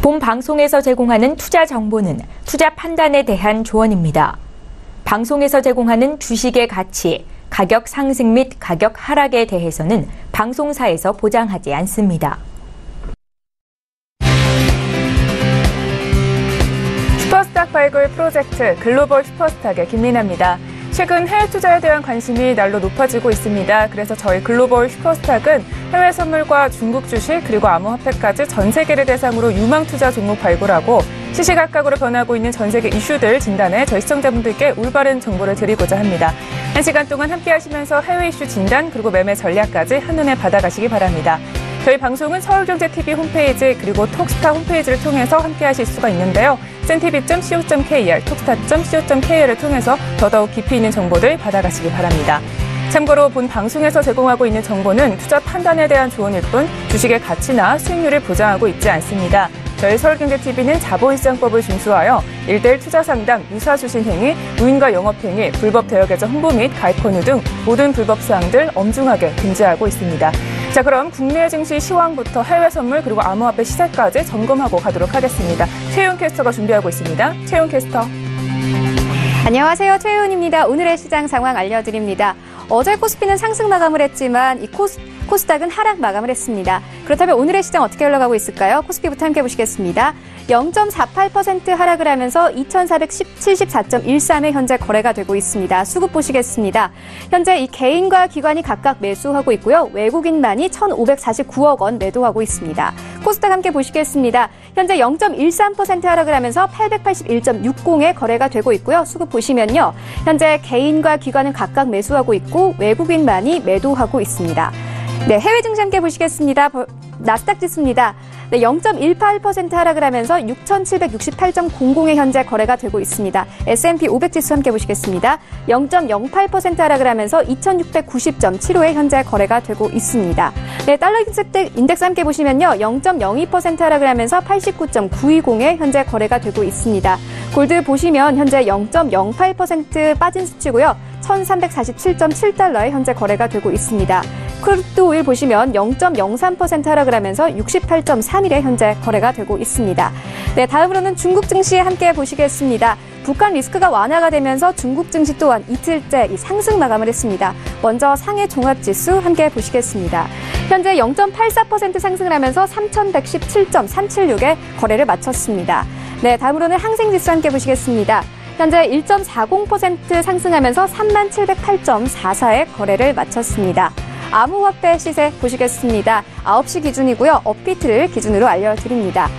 본 방송에서 제공하는 투자 정보는 투자 판단에 대한 조언입니다. 방송에서 제공하는 주식의 가치, 가격 상승 및 가격 하락에 대해서는 방송사에서 보장하지 않습니다. 슈퍼스탁 발굴 프로젝트 글로벌 슈퍼스탁의 김민아입니다. 최근 해외 투자에 대한 관심이 날로 높아지고 있습니다. 그래서 저희 글로벌 슈퍼스탁은 해외 선물과 중국 주식 그리고 암호화폐까지 전 세계를 대상으로 유망 투자 종목 발굴하고 시시각각으로 변하고 있는 전 세계 이슈들 진단해 저희 시청자분들께 올바른 정보를 드리고자 합니다. 1시간 동안 함께 하시면서 해외 이슈 진단 그리고 매매 전략까지 한눈에 받아가시기 바랍니다. 저희 방송은 서울경제TV 홈페이지 그리고 톡스타 홈페이지를 통해서 함께 하실 수가 있는데요. cntv.co.kr, 톡스타.co.kr을 통해서 더더욱 깊이 있는 정보들 받아가시기 바랍니다. 참고로 본 방송에서 제공하고 있는 정보는 투자 판단에 대한 조언일 뿐 주식의 가치나 수익률을 보장하고 있지 않습니다. 저희 서울경제TV는 자본시장법을 준수하여 1:1 투자 상담, 유사수신 행위, 무인과 영업행위, 불법 대여계좌 홍보 및 가입 권유 등 모든 불법 사항들 엄중하게 금지하고 있습니다. 자, 그럼 국내 증시 시황부터 해외 선물 그리고 암호화폐 시세까지 점검하고 가도록 하겠습니다. 최윤 캐스터가 준비하고 있습니다. 최윤 캐스터. 안녕하세요. 최윤입니다. 오늘의 시장 상황 알려드립니다. 어제 코스피는 상승 마감을 했지만 이 코스닥은 하락 마감을 했습니다. 그렇다면 오늘의 시장 어떻게 흘러가고 있을까요? 코스피부터 함께 보시겠습니다. 0.48% 하락을 하면서 2,474.13에 현재 거래가 되고 있습니다. 수급 보시겠습니다. 현재 이 개인과 기관이 각각 매수하고 있고요. 외국인만이 1,549억 원 매도하고 있습니다. 코스닥 함께 보시겠습니다. 현재 0.13% 하락을 하면서 881.60에 거래가 되고 있고요. 수급 보시면요. 현재 개인과 기관은 각각 매수하고 있고 외국인만이 매도하고 있습니다. 네, 해외 증시 함께 보시겠습니다. 나스닥 지수입니다. 네, 0.18% 하락을 하면서 6,768.00에 현재 거래가 되고 있습니다. S&P 500 지수 함께 보시겠습니다. 0.08% 하락을 하면서 2,690.75에 현재 거래가 되고 있습니다. 네, 달러 인덱스 함께 보시면요. 0.02% 하락을 하면서 89.920에 현재 거래가 되고 있습니다. 골드 보시면 현재 0.08% 빠진 수치고요. 1,347.7달러에 현재 거래가 되고 있습니다. 크루드 오일 보시면 0.03% 하락을 하면서 68.31에 현재 거래가 되고 있습니다. 네, 다음으로는 중국 증시 함께 보시겠습니다. 북한 리스크가 완화가 되면서 중국 증시 또한 이틀째 상승 마감을 했습니다. 먼저 상해 종합지수 함께 보시겠습니다. 현재 0.84% 상승을 하면서 3,117.376에 거래를 마쳤습니다. 네, 다음으로는 항생지수 함께 보시겠습니다. 현재 1.40% 상승하면서 3708.44에 거래를 마쳤습니다. 암호화폐 시세 보시겠습니다. 9시 기준이고요. 업비트를 기준으로 알려드립니다.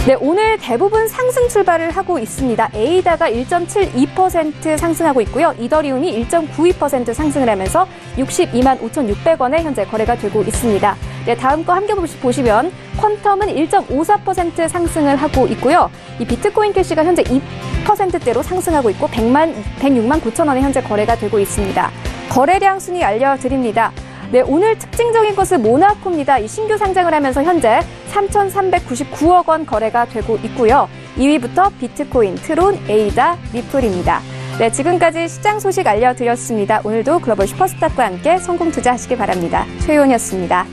네, 오늘 대부분 상승 출발을 하고 있습니다. 에이다가 1.72% 상승하고 있고요. 이더리움이 1.92% 상승을 하면서 62만 5,600원에 현재 거래가 되고 있습니다. 네, 다음 거 함께 보시면 퀀텀은 1.54% 상승을 하고 있고요. 이 비트코인 캐시가 현재 2%대로 상승하고 있고 106만 9천 원에 현재 거래가 되고 있습니다. 거래량 순위 알려드립니다. 네, 오늘 특징적인 것은 모나코입니다. 이 신규 상장을 하면서 현재 3,399억 원 거래가 되고 있고요. 2위부터 비트코인, 트론, 에이다, 리플입니다. 네, 지금까지 시장 소식 알려드렸습니다. 오늘도 글로벌 슈퍼스탁과 함께 성공 투자하시기 바랍니다. 최윤이었습니다.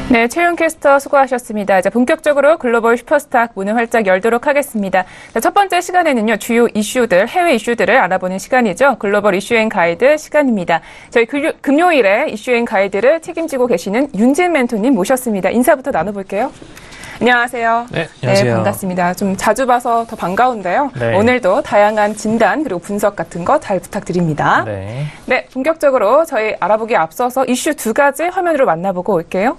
네, 최윤 캐스터 수고하셨습니다. 자, 본격적으로 글로벌 슈퍼스탁 문을 활짝 열도록 하겠습니다. 자, 첫 번째 시간에는요, 주요 이슈들, 해외 이슈들을 알아보는 시간이죠. 글로벌 이슈앤 가이드 시간입니다. 저희 금요일에 이슈앤 가이드를 책임지고 계시는 윤진 멘토님 모셨습니다. 인사부터 나눠볼게요. 안녕하세요. 네, 안녕하세요. 네, 반갑습니다. 좀 자주 봐서 더 반가운데요. 네. 오늘도 다양한 진단 그리고 분석 같은 거 잘 부탁드립니다. 네. 네, 본격적으로 저희 알아보기에 앞서서 이슈 2가지 화면으로 만나보고 올게요.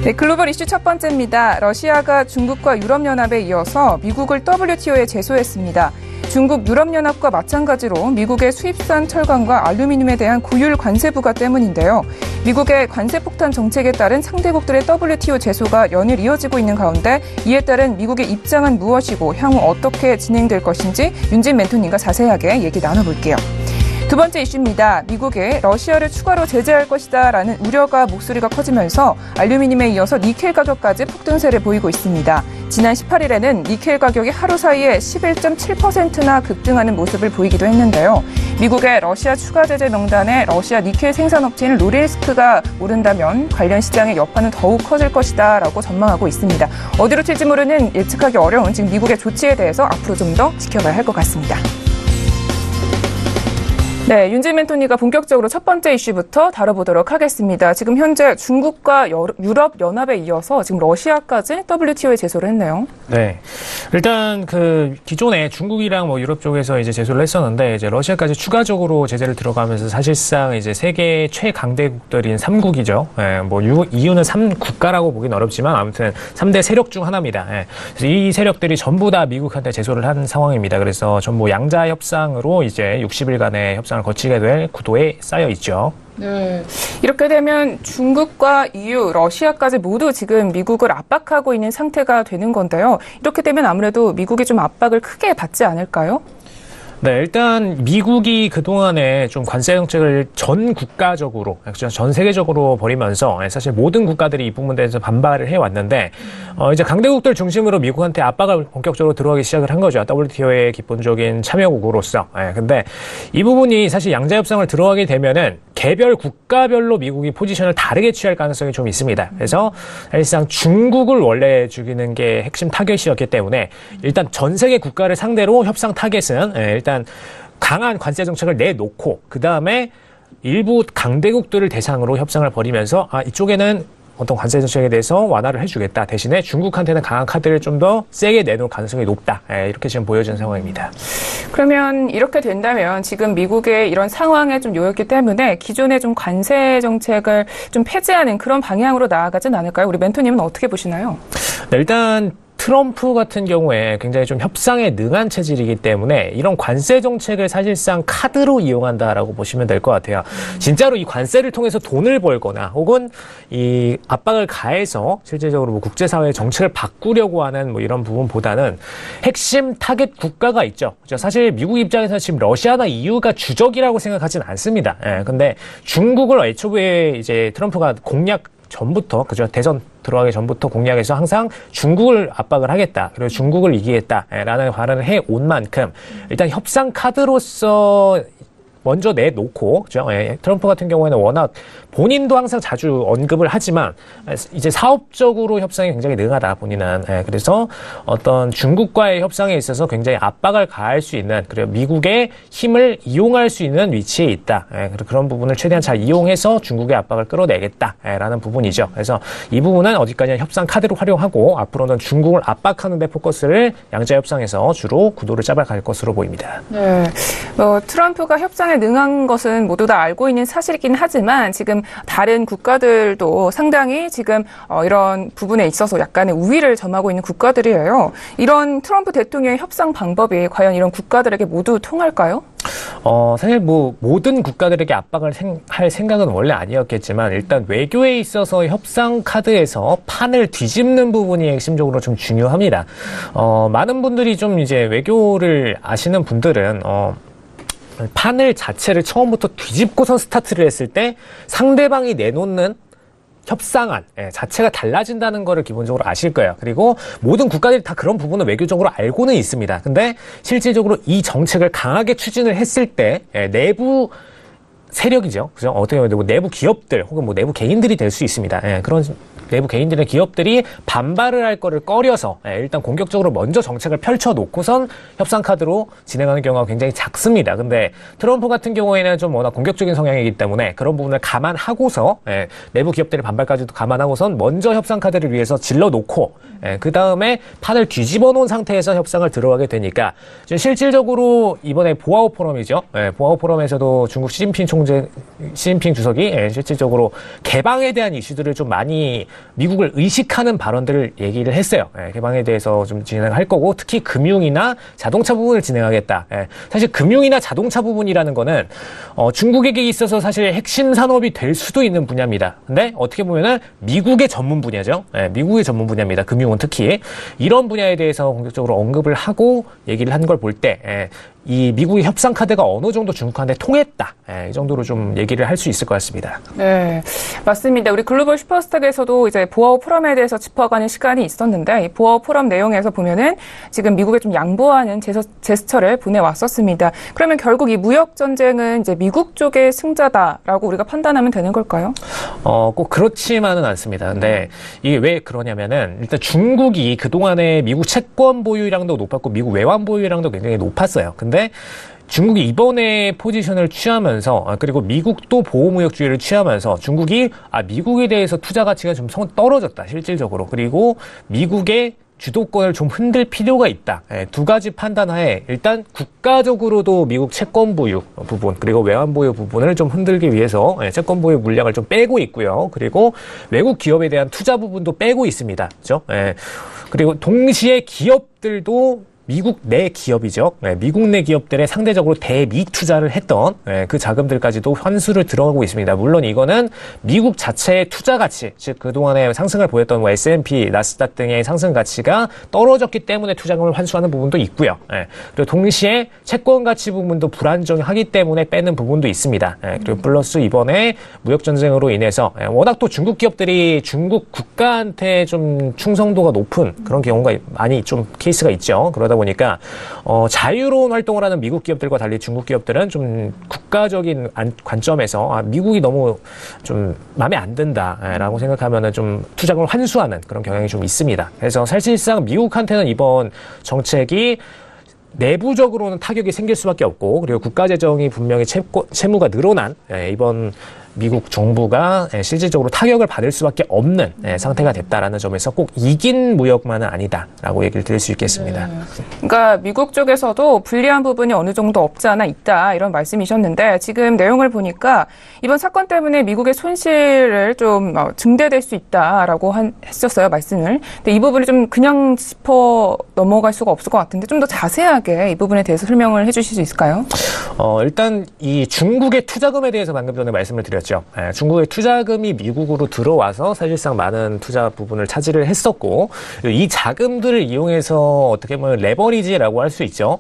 네, 글로벌 이슈 첫 번째입니다. 러시아가 중국과 유럽연합에 이어서 미국을 WTO에 제소했습니다. 중국 유럽연합과 마찬가지로 미국의 수입산 철강과 알루미늄에 대한 고율 관세 부과 때문인데요. 미국의 관세 폭탄 정책에 따른 상대국들의 WTO 제소가 연일 이어지고 있는 가운데 이에 따른 미국의 입장은 무엇이고 향후 어떻게 진행될 것인지 윤진 멘토님과 자세하게 얘기 나눠볼게요. 두 번째 이슈입니다. 미국이 러시아를 추가로 제재할 것이다라는 우려가 목소리가 커지면서 알루미늄에 이어서 니켈 가격까지 폭등세를 보이고 있습니다. 지난 18일에는 니켈 가격이 하루 사이에 11.7%나 급등하는 모습을 보이기도 했는데요. 미국의 러시아 추가 제재 명단에 러시아 니켈 생산업체인 노릴스크가 오른다면 관련 시장의 여파는 더욱 커질 것이다라고 전망하고 있습니다. 어디로 튈지 모르는 예측하기 어려운 지금 미국의 조치에 대해서 앞으로 좀 더 지켜봐야 할 것 같습니다. 네, 윤진 멘토니가 본격적으로 첫 번째 이슈부터 다뤄보도록 하겠습니다. 지금 현재 중국과 유럽연합에 이어서 지금 러시아까지 WTO에 제소를 했네요. 네. 일단 기존에 중국이랑 유럽 쪽에서 이제 제소를 했었는데 이제 러시아까지 추가적으로 제재를 들어가면서 사실상 이제 세계 최강대국들인 3국이죠. 이유는 3국가라고 보긴 어렵지만 아무튼 3대 세력 중 하나입니다. 그래서 이 세력들이 전부 다 미국한테 제소를 한 상황입니다. 그래서 전부 양자 협상으로 이제 60일간의 협상을 거치게 될 구도에 쌓여 있죠. 네. 이렇게 되면 중국과 EU, 러시아까지 모두 지금 미국을 압박하고 있는 상태가 되는 건데요. 이렇게 되면 아무래도 미국이 좀 압박을 크게 받지 않을까요? 네, 일단 미국이 그동안에 좀 관세 정책을 전 국가적으로, 전 세계적으로 벌이면서 사실 모든 국가들이 이 부분에 대해서 반발을 해왔는데 이제 강대국들 중심으로 미국한테 압박을 본격적으로 들어가기 시작을 한 거죠. WTO의 기본적인 참여국으로서. 근데 이 부분이 사실 양자 협상을 들어가게 되면은 개별 국가별로 미국이 포지션을 다르게 취할 가능성이 좀 있습니다. 그래서 사실상 중국을 원래 죽이는 게 핵심 타겟이었기 때문에 일단 전 세계 국가를 상대로 협상 타겟은 일단 강한 관세 정책을 내놓고 그 다음에 일부 강대국들을 대상으로 협상을 벌이면서 이쪽에는 어떤 관세 정책에 대해서 완화를 해주겠다. 대신에 중국한테는 강한 카드를 좀 더 세게 내놓을 가능성이 높다. 이렇게 지금 보여지는 상황입니다. 그러면 이렇게 된다면 지금 미국의 이런 상황에 좀 요였기 때문에 기존의 좀 관세 정책을 좀 폐지하는 그런 방향으로 나아가진 않을까요? 우리 멘토님은 어떻게 보시나요? 네, 일단 트럼프 같은 경우에 굉장히 좀 협상에 능한 체질이기 때문에 이런 관세 정책을 사실상 카드로 이용한다라고 보시면 될 것 같아요. 진짜로 이 관세를 통해서 돈을 벌거나 혹은 이 압박을 가해서 실질적으로 국제사회의 정책을 바꾸려고 하는 이런 부분보다는 핵심 타겟 국가가 있죠. 사실 미국 입장에서 지금 러시아나 EU가 주적이라고 생각하진 않습니다. 근데 중국을 애초에 이제 트럼프가 공략 전부터, 대선 들어가기 전부터 공약에서 항상 중국을 압박을 하겠다. 그리고 중국을 이기겠다라는 발언을 해온 만큼 일단 협상 카드로서 먼저 내놓고, 그죠? 트럼프 같은 경우에는 워낙 본인도 항상 자주 언급을 하지만 이제 사업적으로 협상이 굉장히 능하다, 본인은. 그래서 어떤 중국과의 협상에 있어서 굉장히 압박을 가할 수 있는, 그리고 미국의 힘을 이용할 수 있는 위치에 있다. 그리고 그런 부분을 최대한 잘 이용해서 중국의 압박을 끌어내겠다라는 부분이죠. 그래서 이 부분은 어디까지나 협상 카드로 활용하고 앞으로는 중국을 압박하는 데 포커스를 양자 협상에서 주로 구도를 잡아갈 것으로 보입니다. 네. 트럼프가 협상에 능한 것은 모두 다 알고 있는 사실이긴 하지만 지금 다른 국가들도 상당히 지금 이런 부분에 있어서 약간의 우위를 점하고 있는 국가들이에요. 이런 트럼프 대통령의 협상 방법이 과연 이런 국가들에게 모두 통할까요? 사실 모든 국가들에게 압박을 할 생각은 원래 아니었겠지만 일단 외교에 있어서 협상 카드에서 판을 뒤집는 부분이 핵심적으로 좀 중요합니다. 많은 분들이 좀 이제 외교를 아시는 분들은 판을 자체를 처음부터 뒤집고선 스타트를 했을 때 상대방이 내놓는 협상안 자체가 달라진다는 거를 기본적으로 아실 거예요. 그리고 모든 국가들이 다 그런 부분은 외교적으로 알고는 있습니다. 근데 실질적으로 이 정책을 강하게 추진을 했을 때 내부 세력이죠. 그죠? 어떻게 보면 내부 기업들 혹은 내부 개인들이 될 수 있습니다. 그런 내부 개인들의 기업들이 반발을 할 거를 꺼려서 일단 공격적으로 먼저 정책을 펼쳐놓고선 협상 카드로 진행하는 경우가 굉장히 작습니다. 근데 트럼프 같은 경우에는 좀 워낙 공격적인 성향이기 때문에 그런 부분을 감안하고서 내부 기업들의 반발까지도 감안하고선 먼저 협상 카드를 위해서 질러놓고 그 다음에 판을 뒤집어 놓은 상태에서 협상을 들어가게 되니까 실질적으로 이번에 보아오 포럼이죠. 보아오 포럼에서도 중국 시진핑 주석이 실질적으로 개방에 대한 이슈들을 좀 많이 미국을 의식하는 발언들을 얘기를 했어요. 개방에 대해서 좀 진행할 거고 특히 금융이나 자동차 부분을 진행하겠다. 사실 금융이나 자동차 부분이라는 거는 중국에게 있어서 사실 핵심 산업이 될 수도 있는 분야입니다. 근데 어떻게 보면은 미국의 전문 분야죠. 미국의 전문 분야입니다. 금융은 특히 이런 분야에 대해서 공격적으로 언급을 하고 얘기를 한 걸 볼 때 이 미국의 협상 카드가 어느 정도 중국한테 통했다. 이 정도로 좀 얘기를 할 수 있을 것 같습니다. 네, 맞습니다. 우리 글로벌 슈퍼스탁에서도 이제 보아오 포럼에 대해서 짚어가는 시간이 있었는데 이 보아오 포럼 내용에서 보면은 지금 미국에 좀 양보하는 제스처를 보내왔었습니다. 그러면 결국 이 무역 전쟁은 이제 미국 쪽의 승자다라고 우리가 판단하면 되는 걸까요? 꼭 그렇지만은 않습니다. 근데 이게 왜 그러냐면은 일단 중국이 그동안에 미국 채권 보유량도 높았고 미국 외환 보유량도 굉장히 높았어요. 근데 중국이 이번에 포지션을 취하면서 그리고 미국도 보호무역주의를 취하면서 중국이 미국에 대해서 투자 가치가 좀 떨어졌다 실질적으로. 그리고 미국의 주도권을 좀 흔들 필요가 있다. 두 가지 판단하에 일단 국가적으로도 미국 채권 보유 부분 그리고 외환 보유 부분을 좀 흔들기 위해서 채권 보유 물량을 좀 빼고 있고요. 그리고 외국 기업에 대한 투자 부분도 빼고 있습니다. 그렇죠? 그리고 동시에 기업들도 미국 내 기업이죠. 미국 내 기업들에 상대적으로 대미 투자를 했던 그 자금들까지도 환수를 들어가고 있습니다. 물론 이거는 미국 자체의 투자 가치, 즉 그동안에 상승을 보였던 뭐 S&P, 나스닥 등의 상승 가치가 떨어졌기 때문에 투자금을 환수하는 부분도 있고요. 그리고 동시에 채권 가치 부분도 불안정하기 때문에 빼는 부분도 있습니다. 그리고 플러스 이번에 무역 전쟁으로 인해서 워낙 또 중국 기업들이 중국 국가한테 좀 충성도가 높은 그런 경우가 많이 좀 케이스가 있죠. 그러다 보니까 자유로운 활동을 하는 미국 기업들과 달리 중국 기업들은 좀 국가적인 관점에서 미국이 너무 좀 마음에 안 든다라고 생각하면은 좀 투자금을 환수하는 그런 경향이 좀 있습니다. 그래서 사실상 미국한테는 이번 정책이 내부적으로는 타격이 생길 수밖에 없고 그리고 국가 재정이 분명히 채무가 늘어난 이번 미국 정부가 실질적으로 타격을 받을 수밖에 없는 상태가 됐다라는 점에서 꼭 이긴 무역만은 아니다라고 얘기를 드릴 수 있겠습니다. 그러니까 미국 쪽에서도 불리한 부분이 어느 정도 없지 않아 있다 이런 말씀이셨는데 지금 내용을 보니까 이번 사건 때문에 미국의 손실을 좀 증대될 수 있다라고 했었어요 말씀을. 근데 이 부분을 좀 그냥 짚어 넘어갈 수가 없을 것 같은데 좀 더 자세하게 이 부분에 대해서 설명을 해주실 수 있을까요? 일단 이 중국의 투자금에 대해서 방금 전에 말씀을 드렸죠. 중국의 투자금이 미국으로 들어와서 사실상 많은 투자 부분을 차지를 했었고 이 자금들을 이용해서 어떻게 보면 레버리지라고 할 수 있죠.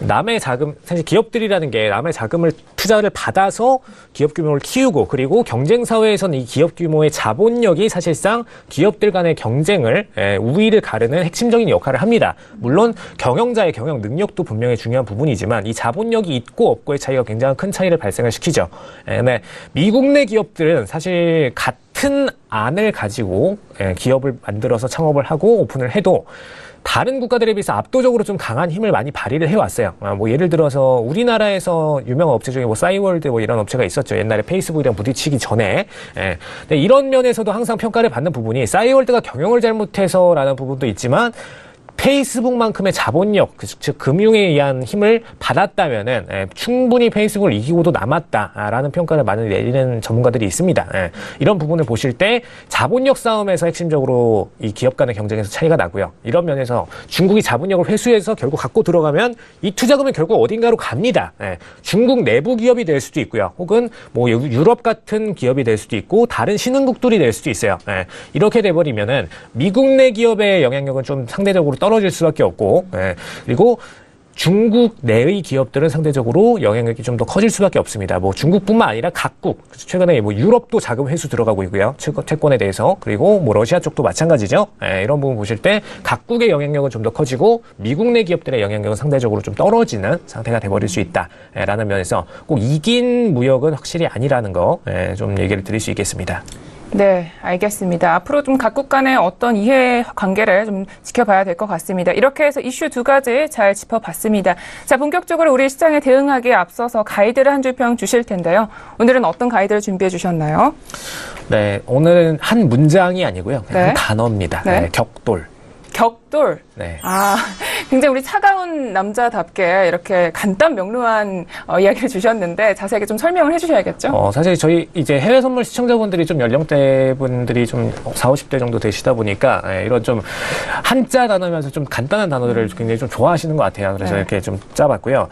남의 자금, 사실 기업들이라는 게 남의 자금을 투자를 받아서 기업 규모를 키우고 그리고 경쟁 사회에서는 이 기업 규모의 자본력이 사실상 기업들 간의 경쟁을 우위를 가르는 핵심적인 역할을 합니다. 물론 경영자의 경영 능력도 분명히 중요한 부분이지만 이 자본력이 있고 없고의 차이가 굉장히 큰 차이를 발생을 시키죠. 네. 미국 내 기업들은 사실 같은 안을 가지고 기업을 만들어서 창업을 하고 오픈을 해도 다른 국가들에 비해서 압도적으로 좀 강한 힘을 많이 발휘를 해왔어요. 뭐 예를 들어서 우리나라에서 유명한 업체 중에 뭐 싸이월드 뭐 이런 업체가 있었죠. 옛날에 페이스북이랑 부딪히기 전에. 근데 이런 면에서도 항상 평가를 받는 부분이 싸이월드가 경영을 잘못해서라는 부분도 있지만 페이스북만큼의 자본력, 즉 금융에 의한 힘을 받았다면은 충분히 페이스북을 이기고도 남았다라는 평가를 많이 내리는 전문가들이 있습니다. 이런 부분을 보실 때 자본력 싸움에서 핵심적으로 이 기업 간의 경쟁에서 차이가 나고요. 이런 면에서 중국이 자본력을 회수해서 결국 갖고 들어가면 이 투자금은 결국 어딘가로 갑니다. 중국 내부 기업이 될 수도 있고요. 혹은 뭐 유럽 같은 기업이 될 수도 있고 다른 신흥국들이 될 수도 있어요. 이렇게 돼버리면은 미국 내 기업의 영향력은 좀 상대적으로 떨어질 수밖에 없고, 그리고 중국 내의 기업들은 상대적으로 영향력이 좀 더 커질 수밖에 없습니다. 뭐 중국뿐만 아니라 각국, 최근에 뭐 유럽도 자금 회수 들어가고 있고요. 채권에 대해서. 그리고 뭐 러시아 쪽도 마찬가지죠. 이런 부분 보실 때 각국의 영향력은 좀 더 커지고 미국 내 기업들의 영향력은 상대적으로 좀 떨어지는 상태가 돼버릴 수 있다라는 면에서 꼭 이긴 무역은 확실히 아니라는 거 좀 얘기를 드릴 수 있겠습니다. 네, 알겠습니다. 앞으로 좀 각국 간의 어떤 이해 관계를 좀 지켜봐야 될 것 같습니다. 이렇게 해서 이슈 두 가지 잘 짚어봤습니다. 자, 본격적으로 우리 시장에 대응하기에 앞서서 가이드를 한 줄 평 주실 텐데요. 오늘은 어떤 가이드를 준비해 주셨나요? 네, 오늘은 한 문장이 아니고요. 한 단어입니다. 네. 격돌. 격돌. 네. 굉장히 우리 차가운 남자답게 이렇게 간단 명료한 이야기를 주셨는데 자세하게 좀 설명을 해주셔야겠죠? 사실 저희 이제 해외 선물 시청자분들이 좀 연령대 분들이 좀 40, 50대 정도 되시다 보니까 이런 좀 한자 단어면서 좀 간단한 단어들을 굉장히 좀 좋아하시는 것 같아요. 그래서 이렇게 좀 짜봤고요.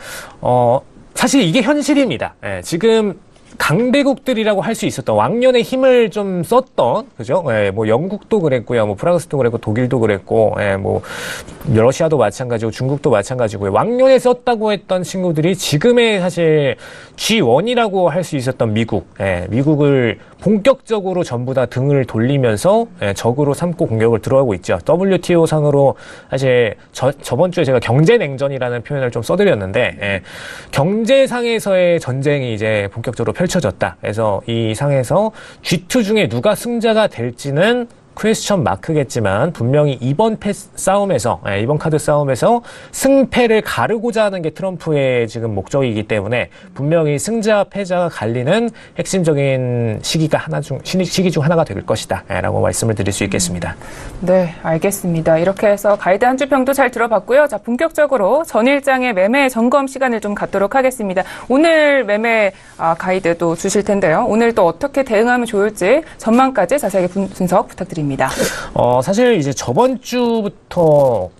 사실 이게 현실입니다. 지금 강대국들이라고 할 수 있었던 왕년의 힘을 좀 썼던 그죠? 예, 뭐 영국도 그랬고요, 뭐 프랑스도 그랬고 독일도 그랬고, 예, 뭐 러시아도 마찬가지고 중국도 마찬가지고요. 왕년에 썼다고 했던 친구들이 지금의 사실 G1이라고 할 수 있었던 미국, 예, 미국을 본격적으로 전부 다 등을 돌리면서 예, 적으로 삼고 공격을 들어가고 있죠. WTO 상으로 사실 저번 주에 제가 경제냉전이라는 표현을 좀 써드렸는데 예, 경제상에서의 전쟁이 이제 본격적으로 펼쳐졌다. 그래서 이 상에서 G2 중에 누가 승자가 될지는 퀘스천 마크겠지만 분명히 이번 이번 카드 싸움에서 승패를 가르고자 하는 게 트럼프의 지금 목적이기 때문에 분명히 승자와 패자가 갈리는 핵심적인 시기 중 하나가 될 것이다 라고 말씀을 드릴 수 있겠습니다. 네, 알겠습니다. 이렇게 해서 가이드 한 주 평도 잘 들어봤고요. 자, 본격적으로 전일장의 매매 점검 시간을 좀 갖도록 하겠습니다. 오늘 매매 가이드도 주실 텐데요. 오늘 또 어떻게 대응하면 좋을지 전망까지 자세하게 분석 부탁드립니다. 사실 이제 저번 주였죠.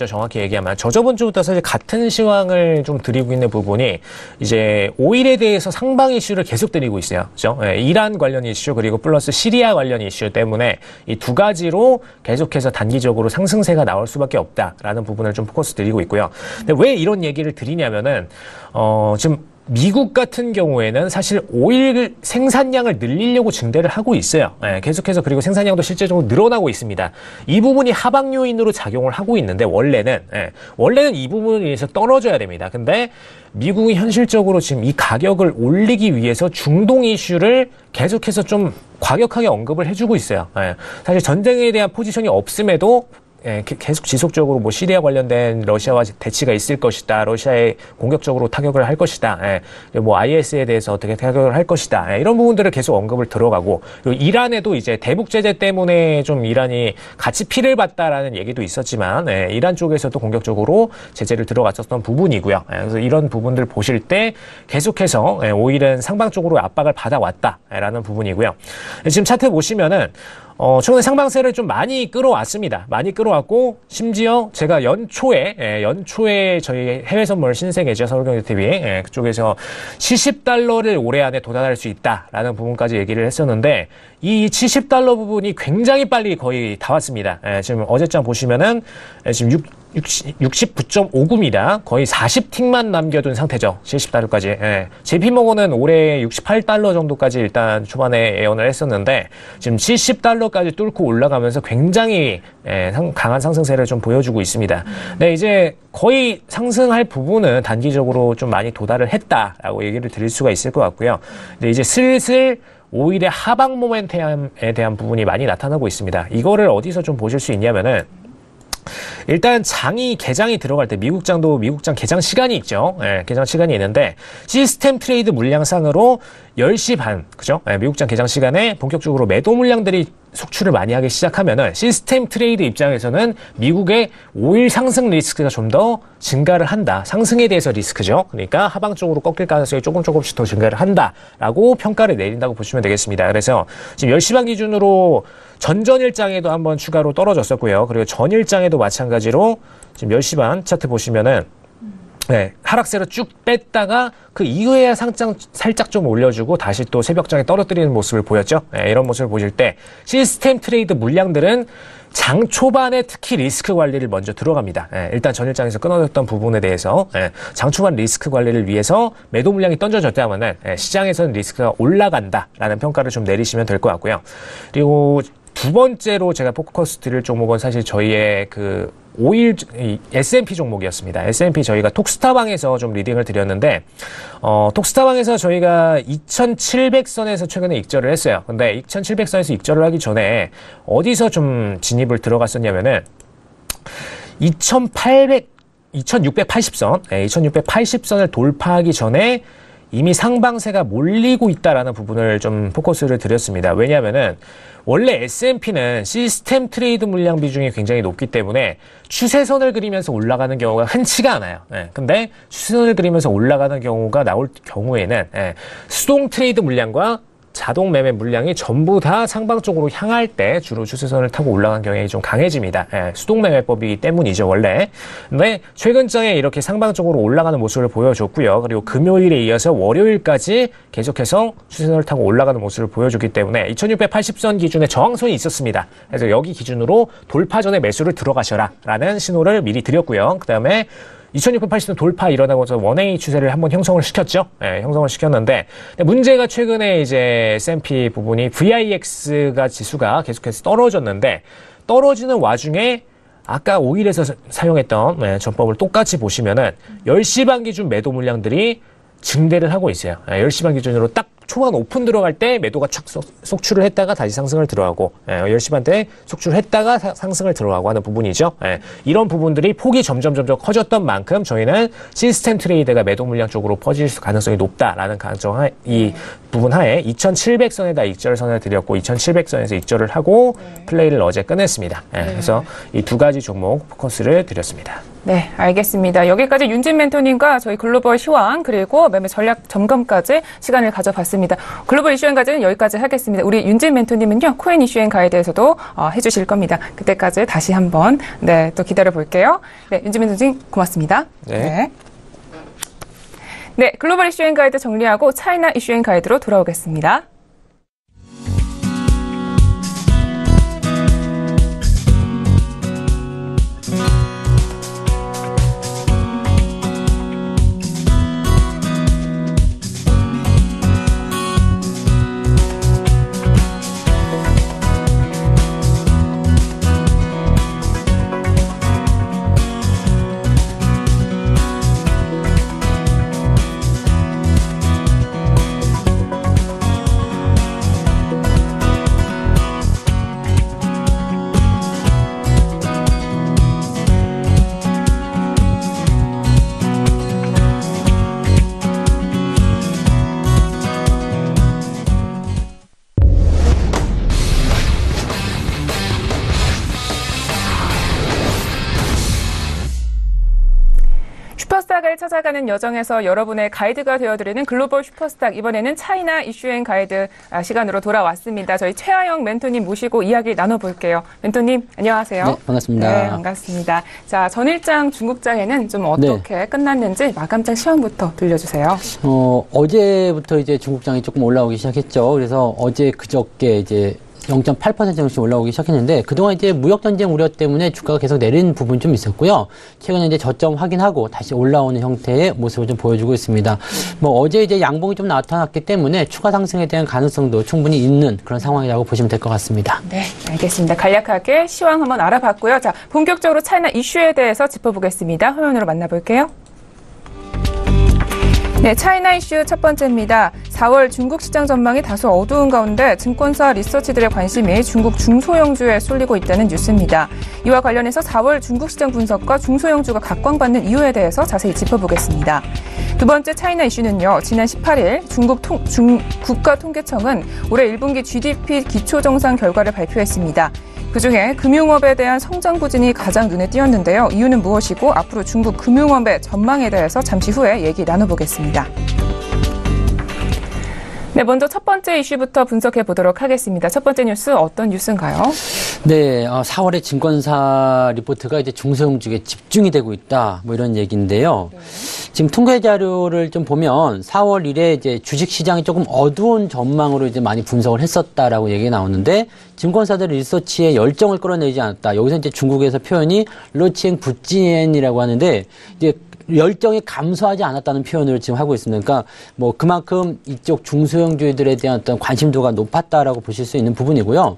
정확히 얘기하면. 저번 주부터 사실 같은 시황을 좀 드리고 있는 부분이 이제 오일에 대해서 상방 이슈를 계속 드리고 있어요. 그죠? 예, 이란 관련 이슈 그리고 플러스 시리아 관련 이슈 때문에 이 두 가지로 계속해서 단기적으로 상승세가 나올 수밖에 없다라는 부분을 좀 포커스 드리고 있고요. 근데 왜 이런 얘기를 드리냐면은, 지금 미국 같은 경우에는 사실 오일 생산량을 늘리려고 증대를 하고 있어요. 예, 계속해서 그리고 생산량도 실제적으로 늘어나고 있습니다. 이 부분이 하방 요인으로 작용을 하고 있는데 원래는 이 부분에 의해서 떨어져야 됩니다. 근데 미국이 현실적으로 지금 이 가격을 올리기 위해서 중동 이슈를 계속해서 좀 과격하게 언급을 해주고 있어요. 예, 사실 전쟁에 대한 포지션이 없음에도 예, 계속 지속적으로 뭐 시리아 관련된 러시아와 대치가 있을 것이다. 러시아에 공격적으로 타격을 할 것이다. 예, 뭐 IS에 대해서 어떻게 타격을 할 것이다. 예, 이런 부분들을 계속 언급을 들어가고 그리고 이란에도 이제 대북 제재 때문에 좀 이란이 같이 피를 봤다라는 얘기도 있었지만 예, 이란 쪽에서도 공격적으로 제재를 들어갔었던 부분이고요. 예, 그래서 이런 부분들 보실 때 계속해서 예, 오일은 상방 쪽으로 압박을 받아왔다라는 부분이고요. 예, 지금 차트 보시면은 최근에 상방세를 좀 많이 끌어왔습니다. 많이 끌어왔고, 심지어 제가 연초에 저희 해외 선물 신세계죠. 서울경제TV. 그쪽에서 70달러를 올해 안에 도달할 수 있다라는 부분까지 얘기를 했었는데, 이 70달러 부분이 굉장히 빨리 거의 다 왔습니다. 지금 어제장 보시면은, 지금 69.59입니다. 거의 40틱만 남겨둔 상태죠. 70달러까지. JP모건은 올해 68달러 정도까지 일단 초반에 예언을 했었는데 지금 70달러까지 뚫고 올라가면서 굉장히 강한 상승세를 좀 보여주고 있습니다. 네, 이제 거의 상승할 부분은 단기적으로 좀 많이 도달을 했다라고 얘기를 드릴 수가 있을 것 같고요. 근데 이제 슬슬 오일의 하방 모멘텀에 대한 부분이 많이 나타나고 있습니다. 이거를 어디서 좀 보실 수 있냐면은 일단 개장이 들어갈 때 미국장 개장 시간이 있죠. 예, 개장 시간이 있는데 시스템 트레이드 물량상으로 10시 반, 그죠? 예, 미국장 개장 시간에 본격적으로 매도 물량들이 속출을 많이 하기 시작하면은 시스템 트레이드 입장에서는 미국의 오일 상승 리스크가 좀 더 증가를 한다. 상승에 대해서 리스크죠. 그러니까 하방 쪽으로 꺾일 가능성이 조금씩 더 증가를 한다라고 평가를 내린다고 보시면 되겠습니다. 그래서 지금 10시 반 기준으로 전전일장에도 한번 추가로 떨어졌었고요. 그리고 전일장에도 마찬가지로 지금 10시 반 차트 보시면은 네, 하락세로 쭉 뺐다가 그 이후에야 살짝 좀 올려주고 다시 또 새벽장에 떨어뜨리는 모습을 보였죠. 네, 이런 모습을 보실 때 시스템 트레이드 물량들은 장 초반에 특히 리스크 관리를 먼저 들어갑니다. 일단 전일장에서 끊어졌던 부분에 대해서 장 초반 리스크 관리를 위해서 매도 물량이 던져졌다면은 시장에서는 리스크가 올라간다라는 평가를 좀 내리시면 될 것 같고요. 그리고 두 번째로 제가 포커스 드릴 종목은 사실 저희의 그 오일 S&P 종목이었습니다. S&P 저희가 톡스타방에서 좀 리딩을 드렸는데 톡스타방에서 저희가 2700선에서 최근에 익절을 했어요. 근데 2700선에서 익절을 하기 전에 어디서 좀 진입을 들어갔었냐면은 2680선, 2680선을 돌파하기 전에 이미 상방세가 몰리고 있다라는 부분을 좀 포커스를 드렸습니다. 왜냐하면은 원래 S&P는 시스템 트레이드 물량 비중이 굉장히 높기 때문에 추세선을 그리면서 올라가는 경우가 흔치가 않아요. 근데 추세선을 그리면서 올라가는 경우가 나올 경우에는 수동 트레이드 물량과 자동 매매 물량이 전부 다 상방 쪽으로 향할 때 주로 추세선을 타고 올라간 경향이 좀 강해집니다. 수동 매매법이기 때문이죠, 원래. 근데 최근장에 이렇게 상방 쪽으로 올라가는 모습을 보여줬고요. 그리고 금요일에 이어서 월요일까지 계속해서 추세선을 타고 올라가는 모습을 보여줬기 때문에 2680선 기준에 저항선이 있었습니다. 그래서 여기 기준으로 돌파 전에 매수를 들어가셔라 라는 신호를 미리 드렸고요. 그 다음에 2680선 돌파 일어나고서 원웨이 추세를 한번 형성을 시켰죠. 형성을 시켰는데 문제가 최근에 이제 S&P 부분이 VIX가 지수가 계속해서 떨어졌는데 떨어지는 와중에 아까 5일에서 사용했던 전법을 똑같이 보시면은 10시 반 기준 매도 물량들이 증대를 하고 있어요. 10시 반 기준으로 딱 초반 오픈 들어갈 때 매도가 착 속출을 했다가 다시 상승을 들어가고 10시 반대 속출을 했다가 상승을 들어가고 하는 부분이죠. 이런 부분들이 폭이 점점 커졌던 만큼 저희는 시스템 트레이드가 매도 물량 쪽으로 퍼질 가능성이 높다라는 가정 이 부분 하에 2700선에다 익절선을 드렸고 2700선에서 익절을 하고 플레이를 어제 끝냈습니다. 그래서 이 두 가지 종목 포커스를 드렸습니다. 네, 알겠습니다. 여기까지 윤진 멘토님과 저희 글로벌 시황 그리고 매매 전략 점검까지 시간을 가져봤습니다. 글로벌 이슈앤가이드는 여기까지 하겠습니다. 우리 윤진 멘토님은요, 코인 이슈앤가이드에서도 해주실 겁니다. 그때까지 다시 한번 또 기다려 볼게요. 네, 윤진 멘토님 고맙습니다. 네. 네, 글로벌 이슈앤가이드 정리하고 차이나 이슈앤가이드로 돌아오겠습니다. 슈퍼스탁을 찾아가는 여정에서 여러분의 가이드가 되어드리는 글로벌 슈퍼스탁, 이번에는 차이나 이슈앤가이드 시간으로 돌아왔습니다. 저희 최하영 멘토님 모시고 이야기 나눠볼게요. 멘토님 안녕하세요. 네, 반갑습니다. 네, 반갑습니다. 자, 전일장 중국장에는 좀 어떻게 끝났는지 마감장 시황부터 들려주세요. 어제부터 이제 중국장이 조금 올라오기 시작했죠. 그래서 어제 그저께 이제 0.8% 정도씩 올라오기 시작했는데 그동안 이제 무역전쟁 우려 때문에 주가가 계속 내리는 부분이 좀 있었고요. 최근에 이제 저점 확인하고 다시 올라오는 형태의 모습을 좀 보여주고 있습니다. 어제 이제 양봉이 좀 나타났기 때문에 추가 상승에 대한 가능성도 충분히 있는 그런 상황이라고 보시면 될 것 같습니다. 네, 알겠습니다. 간략하게 시황 한번 알아봤고요. 자, 본격적으로 차이나 이슈에 대해서 짚어보겠습니다. 화면으로 만나볼게요. 네, 차이나 이슈 첫 번째입니다. 4월 중국 시장 전망이 다소 어두운 가운데 증권사 리서치들의 관심이 중국 중소형주에 쏠리고 있다는 뉴스입니다. 이와 관련해서 4월 중국 시장 분석과 중소형주가 각광받는 이유에 대해서 자세히 짚어보겠습니다. 두 번째 차이나 이슈는요, 지난 18일 중국 국가통계청은 올해 1분기 GDP 기초정상 결과를 발표했습니다. 그중에 금융업에 대한 성장 부진이 가장 눈에 띄었는데요. 이유는 무엇이고 앞으로 중국 금융업의 전망에 대해서 잠시 후에 얘기 나눠보겠습니다. 네, 먼저 첫 번째 이슈부터 분석해 보도록 하겠습니다. 첫 번째 뉴스 어떤 뉴스인가요? 네, 4월에 증권사 리포트가 이제 중소형주에 집중이 되고 있다, 이런 얘기인데요. 지금 통계 자료를 좀 보면 4월 1에 이제 주식 시장이 조금 어두운 전망으로 이제 많이 분석을 했었다라고 얘기가 나오는데 증권사들 리서치에 열정을 끌어내지 않았다. 여기서 이제 중국에서 표현이 러칭 부찌엔이라고 하는데 이제 열정이 감소하지 않았다는 표현을 지금 하고 있습니다. 그러니까 그만큼 이쪽 중소형주들에 대한 어떤 관심도가 높았다라고 보실 수 있는 부분이고요.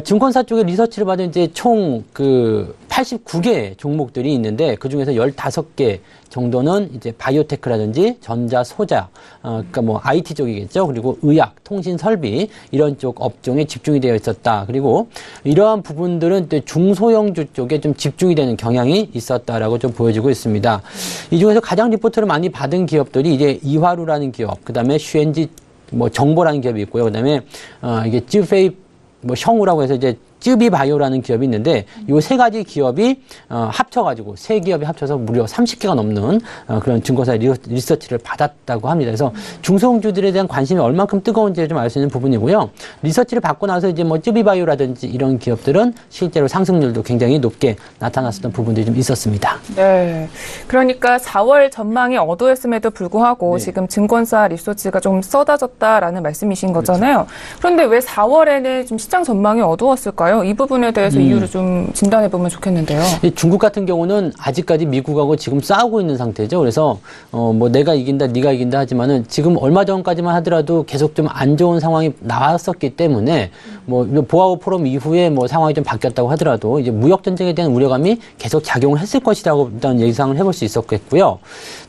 증권사 쪽에 리서치를 받은 이제 총 89개 종목들이 있는데 그 중에서 15개 정도는 이제 바이오테크라든지 전자, 소자, 그러니까 IT 쪽이겠죠. 그리고 의약, 통신 설비 이런 쪽 업종에 집중이 되어 있었다. 그리고 이러한 부분들은 또 중소형주 쪽에 좀 집중이 되는 경향이 있었다라고 좀 보여지고 있습니다. 이 중에서 가장 리포트를 많이 받은 기업들이 이제 이화루라는 기업, 그다음에 슈엔지 정보라는 기업이 있고요. 그다음에 이게 찌페이 형우라고 해서 이제 쯔비바이오라는 기업이 있는데 요 세 가지 기업이 합쳐가지고 세 기업이 합쳐서 무려 30개가 넘는 그런 증거사 리서치를 받았다고 합니다. 그래서 중소형주들에 대한 관심이 얼만큼 뜨거운지 좀 알 수 있는 부분이고요. 리서치를 받고 나서 이제 뭐 쯔비바이오라든지 이런 기업들은 실제로 상승률도 굉장히 높게 나타났었던 부분들이 좀 있었습니다. 네. 그러니까 4월 전망이 어두웠음에도 불구하고 네. 지금 증권사 리서치가 좀 쏟아졌다라는 말씀이신 거잖아요. 그런데 왜 4월에는 좀 시장 전망이 어두웠을까요? 이 부분에 대해서 이유를 좀 진단해 보면 좋겠는데요. 중국 같은 경우는 아직까지 미국하고 지금 싸우고 있는 상태죠. 그래서 뭐 내가 이긴다, 네가 이긴다 하지만은 지금 얼마 전까지만 하더라도 계속 좀 안 좋은 상황이 나왔었기 때문에 뭐 보아오 포럼 이후에 뭐 상황이 좀 바뀌었다고 하더라도 이제 무역 전쟁에 대한 우려감이 계속 작용을 했을 것이라고 일단 예상을 해볼 수 있었겠고요.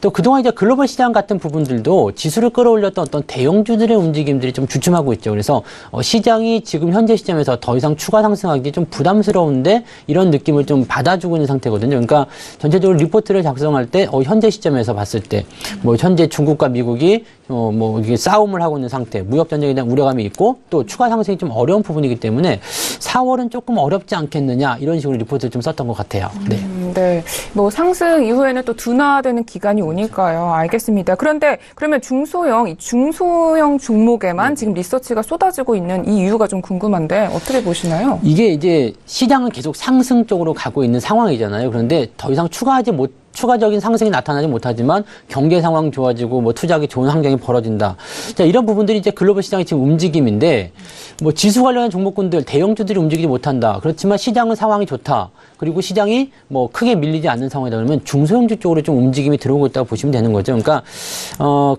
또 그동안 이제 글로벌 시장 같은 부분들도 지수를 끌어올렸던 어떤 대형주들의 움직임들이 좀 주춤하고 있죠. 그래서 시장이 지금 현재 시점에서 더 이상 추가 상승하기 좀 부담스러운데 이런 느낌을 좀 받아주고 있는 상태거든요. 그러니까 전체적으로 리포트를 작성할 때 현재 시점에서 봤을 때 뭐 현재 중국과 미국이 뭐 이게 싸움을 하고 있는 상태, 무역 전쟁에 대한 우려감이 있고 또 추가 상승이 좀 어려운 부분이기 때문에 4월은 조금 어렵지 않겠느냐 이런 식으로 리포트를 좀 썼던 것 같아요. 네. 네. 뭐 상승 이후에는 또 둔화되는 기간이 오니까요. 알겠습니다. 그런데 그러면 이 중소형 종목에만 지금 리서치가 쏟아지고 있는 이 이유가 좀 궁금한데 어떻게 보시나요? 이게 이제 시장은 계속 상승 쪽으로 가고 있는 상황이잖아요. 그런데 더 이상 추가적인 상승이 나타나지 못하지만 경제 상황 좋아지고 뭐 투자하기 좋은 환경이 벌어진다. 자, 이런 부분들이 이제 글로벌 시장의 지금 움직임인데 뭐 지수 관련한 종목군들 대형주들이 움직이지 못한다. 그렇지만 시장은 상황이 좋다. 그리고 시장이 뭐 크게 밀리지 않는 상황이다 그러면 중소형주 쪽으로 좀 움직임이 들어오고 있다고 보시면 되는 거죠. 그러니까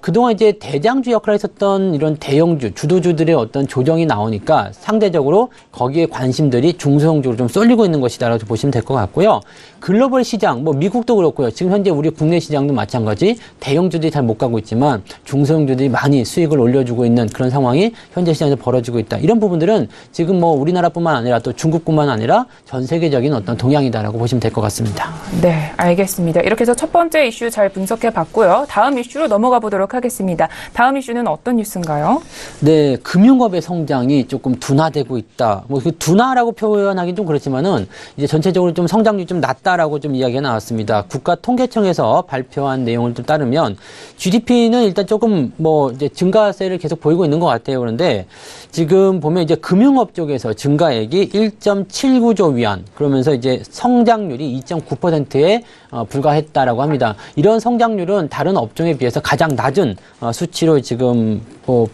그동안 이제 대장주 역할을 했었던 이런 대형주, 주도주들의 어떤 조정이 나오니까 상대적으로 거기에 관심들이 중소형주로 좀 쏠리고 있는 것이다라고 보시면 될 것 같고요. 글로벌 시장, 뭐 미국도 그렇고요. 지금 현재 우리 국내 시장도 마찬가지 대형주들이 잘 못 가고 있지만 중소형주들이 많이 수익을 올려주고 있는 그런 상황이 현재 시장에서 벌어지고 있다. 이런 부분들은 지금 뭐 우리나라뿐만 아니라 또 중국뿐만 아니라 전 세계적인 어떤 동향이다라고 보시면 될 것 같습니다. 네, 알겠습니다. 이렇게 해서 첫 번째 이슈 잘 분석해 봤고요. 다음 이슈로 넘어가 보도록 하겠습니다. 다음 이슈는 어떤 뉴스인가요? 네, 금융업의 성장이 조금 둔화되고 있다. 뭐 그 둔화라고 표현하기는 좀 그렇지만은 이제 전체적으로 좀 성장률이 좀 낮다라고 좀 이야기가 나왔습니다. 국가통계청에서 발표한 내용을 좀 따르면 GDP는 일단 조금 뭐 이제 증가세를 계속 보이고 있는 것 같아요. 그런데 지금 보면 이제 금융업 쪽에서 증가액이 1.79조 위안 그러면서 이제 성장률이 2.9%에 불과했다라고 합니다. 이런 성장률은 다른 업종에 비해서 가장 낮은 수치로 지금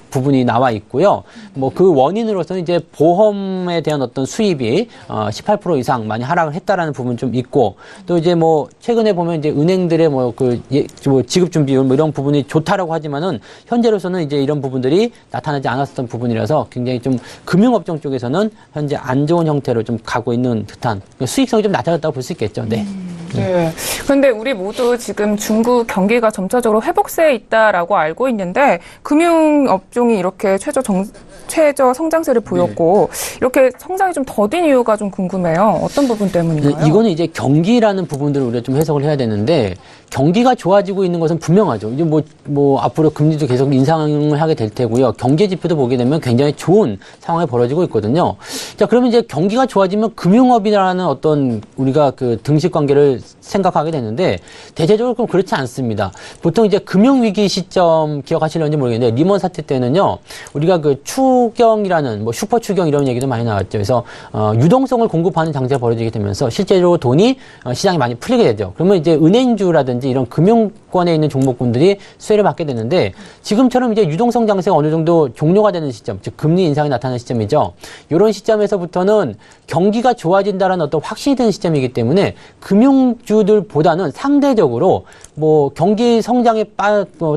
부분이 나와 있고요. 뭐 그 원인으로서는 이제 보험에 대한 어떤 수입이 18% 이상 많이 하락을 했다라는 부분 좀 있고 또 이제 뭐 최근에 보면 이제 은행들의 뭐 지급 준비율 뭐 이런 부분이 좋다라고 하지만은 현재로서는 이제 이런 부분들이 나타나지 않았었던 부분이라서 굉장히 좀 금융업종 쪽에서는 현재 안 좋은 형태로 좀 가고 있는 듯한 수익성이 좀 낮아졌다고 볼 수 있겠죠. 네. 네. 그런데 우리 모두 지금 중국 경기가 점차적으로 회복세에 있다라고 알고 있는데 금융업종이 이렇게 최저 성장세를 보였고 이렇게 성장이 좀 더딘 이유가 좀 궁금해요. 어떤 부분 때문인가요? 네, 이거는 이제 경기라는 부분들을 우리가 좀 해석을 해야 되는데 경기가 좋아지고 있는 것은 분명하죠. 이제 뭐 앞으로 금리도 계속 인상을 하게 될 테고요. 경제 지표도 보게 되면 굉장히 좋은 상황이 벌어지고 있거든요. 자, 그러면 이제 경기가 좋아지면 금융업이라는 어떤 우리가 그 등식 관계를 생각하게 되는데 대체적으로 그럼 그렇지 않습니다. 보통 이제 금융위기 시점 기억하실런지 모르겠는데 리먼 사태 때는요. 우리가 그 추경이라는 뭐 슈퍼 추경 이런 얘기도 많이 나왔죠. 그래서 유동성을 공급하는 장세가 벌어지게 되면서 실제로 돈이 시장이 많이 풀리게 되죠. 그러면 이제 은행주라든지 이런 금융권에 있는 종목군들이 수혜를 받게 되는데 지금처럼 이제 유동성 장세가 어느 정도 종료가 되는 시점, 즉 금리 인상이 나타나는 시점이죠. 이런 시점에서부터는 경기가 좋아진다는 어떤 확신이 드는 시점이기 때문에 금융주들보다는 상대적으로 뭐 경기 성장에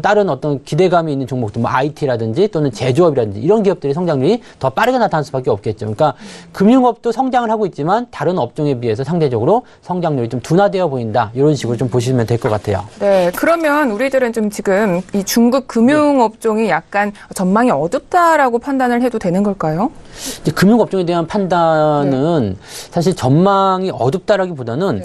따른 어떤 기대감이 있는 종목들, 뭐 IT라든지 또는 제조업이라든지 이런 기업들의 성장률이 더 빠르게 나타날 수밖에 없겠죠. 그러니까 금융업도 성장을 하고 있지만 다른 업종에 비해서 상대적으로 성장률이 좀 둔화되어 보인다. 이런 식으로 좀 보시면 될 것 같아요. 네, 그러면 우리들은 좀 지금 이 중국 금융업종이 약간 전망이 어둡다라고 판단을 해도 되는 걸까요? 이제 금융업종에 대한 판단은 사실 전망이 어둡다라기보다는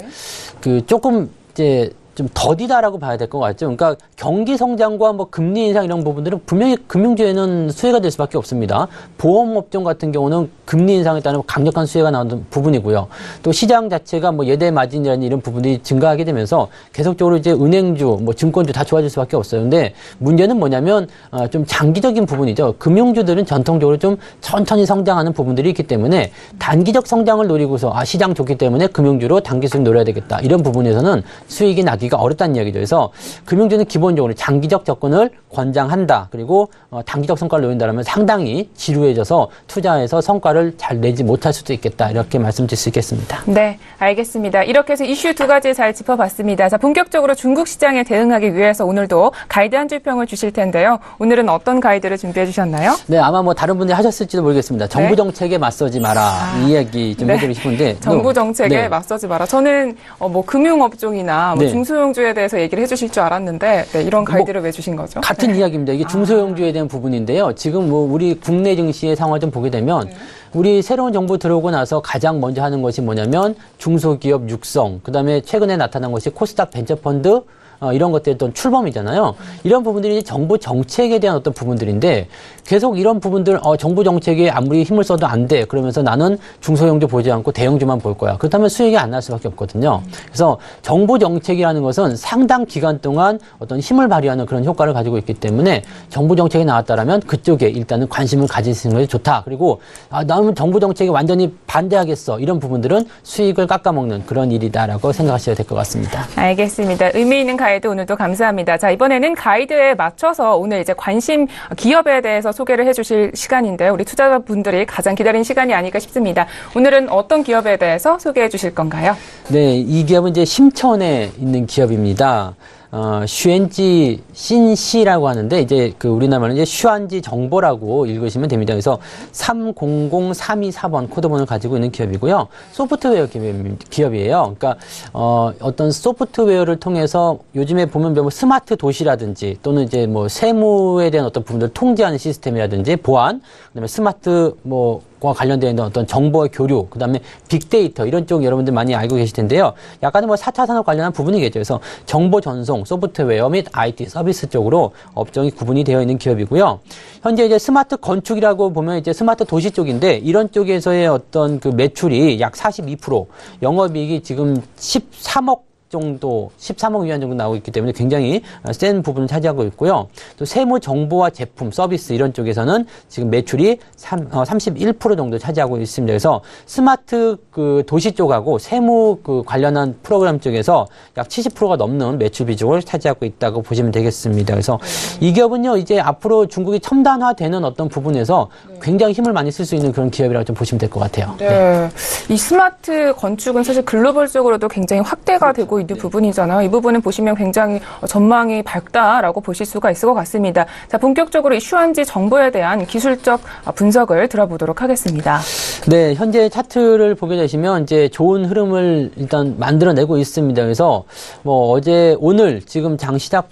그 조금 이제 좀 더디다라고 봐야 될 것 같죠. 그러니까 경기 성장과 뭐 금리 인상 이런 부분들은 분명히 금융주에는 수혜가 될 수밖에 없습니다. 보험업종 같은 경우는 금리 인상에 따른 강력한 수혜가 나오는 부분이고요. 또 시장 자체가 뭐 예대 마진이라는 이런 부분이 증가하게 되면서 계속적으로 이제 은행주, 뭐 증권주 다 좋아질 수밖에 없어요. 근데 문제는 뭐냐면 좀 장기적인 부분이죠. 금융주들은 전통적으로 좀 천천히 성장하는 부분들이 있기 때문에 단기적 성장을 노리고서 시장 좋기 때문에 금융주로 단기 수익 노려야 되겠다. 이런 부분에서는 수익이 나기가 어렵다는 이야기죠. 그래서 금융주는 기본적으로 장기적 접근을 권장한다. 그리고 단기적 성과를 노린다면 상당히 지루해져서 투자해서 성과를 잘 내지 못할 수도 있겠다. 이렇게 말씀드릴 수 있겠습니다. 네, 알겠습니다. 이렇게 해서 이슈 두 가지 잘 짚어봤습니다. 자, 본격적으로 중국 시장에 대응하기 위해서 오늘도 가이드 한 줄 평을 주실 텐데요. 오늘은 어떤 가이드를 준비해 주셨나요? 네, 아마 뭐 다른 분들이 하셨을지도 모르겠습니다. 정부 정책에 맞서지 마라. 이 이야기 좀 해드리고 싶은데. 정부 정책에 맞서지 마라. 저는 뭐 금융업종이나 뭐 중소형주에 대해서 얘기를 해주실 줄 알았는데 이런 가이드를 왜 주신 거죠? 같은 이야기입니다. 이게 중소형주에 대한 부분인데요. 지금 뭐 우리 국내 증시의 상황을 좀 보게 되면 우리 새로운 정부 들어오고 나서 가장 먼저 하는 것이 뭐냐면 중소기업 육성, 그다음에 최근에 나타난 것이 코스닥 벤처펀드 이런 것들이 또 출범이잖아요. 이런 부분들이 정부 정책에 대한 어떤 부분들인데 계속 이런 부분들 정부 정책에 아무리 힘을 써도 안 돼. 그러면서 나는 중소형주 보지 않고 대형주만 볼 거야. 그렇다면 수익이 안 날 수밖에 없거든요. 그래서 정부 정책이라는 것은 상당 기간 동안 어떤 힘을 발휘하는 그런 효과를 가지고 있기 때문에 정부 정책이 나왔다라면 그쪽에 일단은 관심을 가지시는 것이 좋다. 그리고 나는 정부 정책에 완전히 반대하겠어. 이런 부분들은 수익을 깎아먹는 그런 일이다라고 생각하셔야 될 것 같습니다. 알겠습니다. 의미 있는 가이드 오늘도 감사합니다. 자, 이번에는 가이드에 맞춰서 오늘 이제 관심 기업에 대해서 소개를 해주실 시간인데요. 우리 투자자분들이 가장 기다린 시간이 아닐까 싶습니다. 오늘은 어떤 기업에 대해서 소개해 주실 건가요? 네, 이 기업은 이제 심천에 있는 기업입니다. 슈엔지 신시라고 하는데 이제 그 우리나라는 이제 슈안지 정보라고 읽으시면 됩니다. 그래서 300324번 코드번호를 가지고 있는 기업이고요. 소프트웨어 기업이에요. 그러니까 어떤 소프트웨어를 통해서 요즘에 보면 뭐 스마트 도시라든지 또는 이제 뭐 세무에 대한 어떤 부분들을 통제하는 시스템이라든지 보안, 그다음에 스마트 과 관련되어 있는 어떤 정보의 교류, 그 다음에 빅데이터, 이런 쪽 여러분들 많이 알고 계실 텐데요. 약간은 뭐 4차 산업 관련한 부분이겠죠. 그래서 정보 전송, 소프트웨어 및 IT 서비스 쪽으로 업종이 구분이 되어 있는 기업이고요. 현재 이제 스마트 건축이라고 보면 이제 스마트 도시 쪽인데 이런 쪽에서의 어떤 그 매출이 약 42%, 영업이익이 지금 13억 정도, 13억 위안 정도 나오고 있기 때문에 굉장히 센 부분을 차지하고 있고요. 또 세무 정보와 제품, 서비스 이런 쪽에서는 지금 매출이 31% 정도 차지하고 있습니다. 그래서 스마트 그 도시 쪽하고 세무 그 관련한 프로그램 쪽에서 약 70%가 넘는 매출 비중을 차지하고 있다고 보시면 되겠습니다. 그래서 이 기업은요, 이제 앞으로 중국이 첨단화되는 어떤 부분에서 굉장히 힘을 많이 쓸 수 있는 그런 기업이라고 좀 보시면 될 것 같아요. 네. 이 스마트 건축은 사실 글로벌적으로도 굉장히 확대가 되고 있는 부분이잖아요. 이 부분은 보시면 굉장히 전망이 밝다라고 보실 수가 있을 것 같습니다. 자, 본격적으로 이 슈안지 정보에 대한 기술적 분석을 들어보도록 하겠습니다. 네, 현재 차트를 보게 되시면 이제 좋은 흐름을 일단 만들어내고 있습니다. 그래서 뭐 오늘 지금 장 시작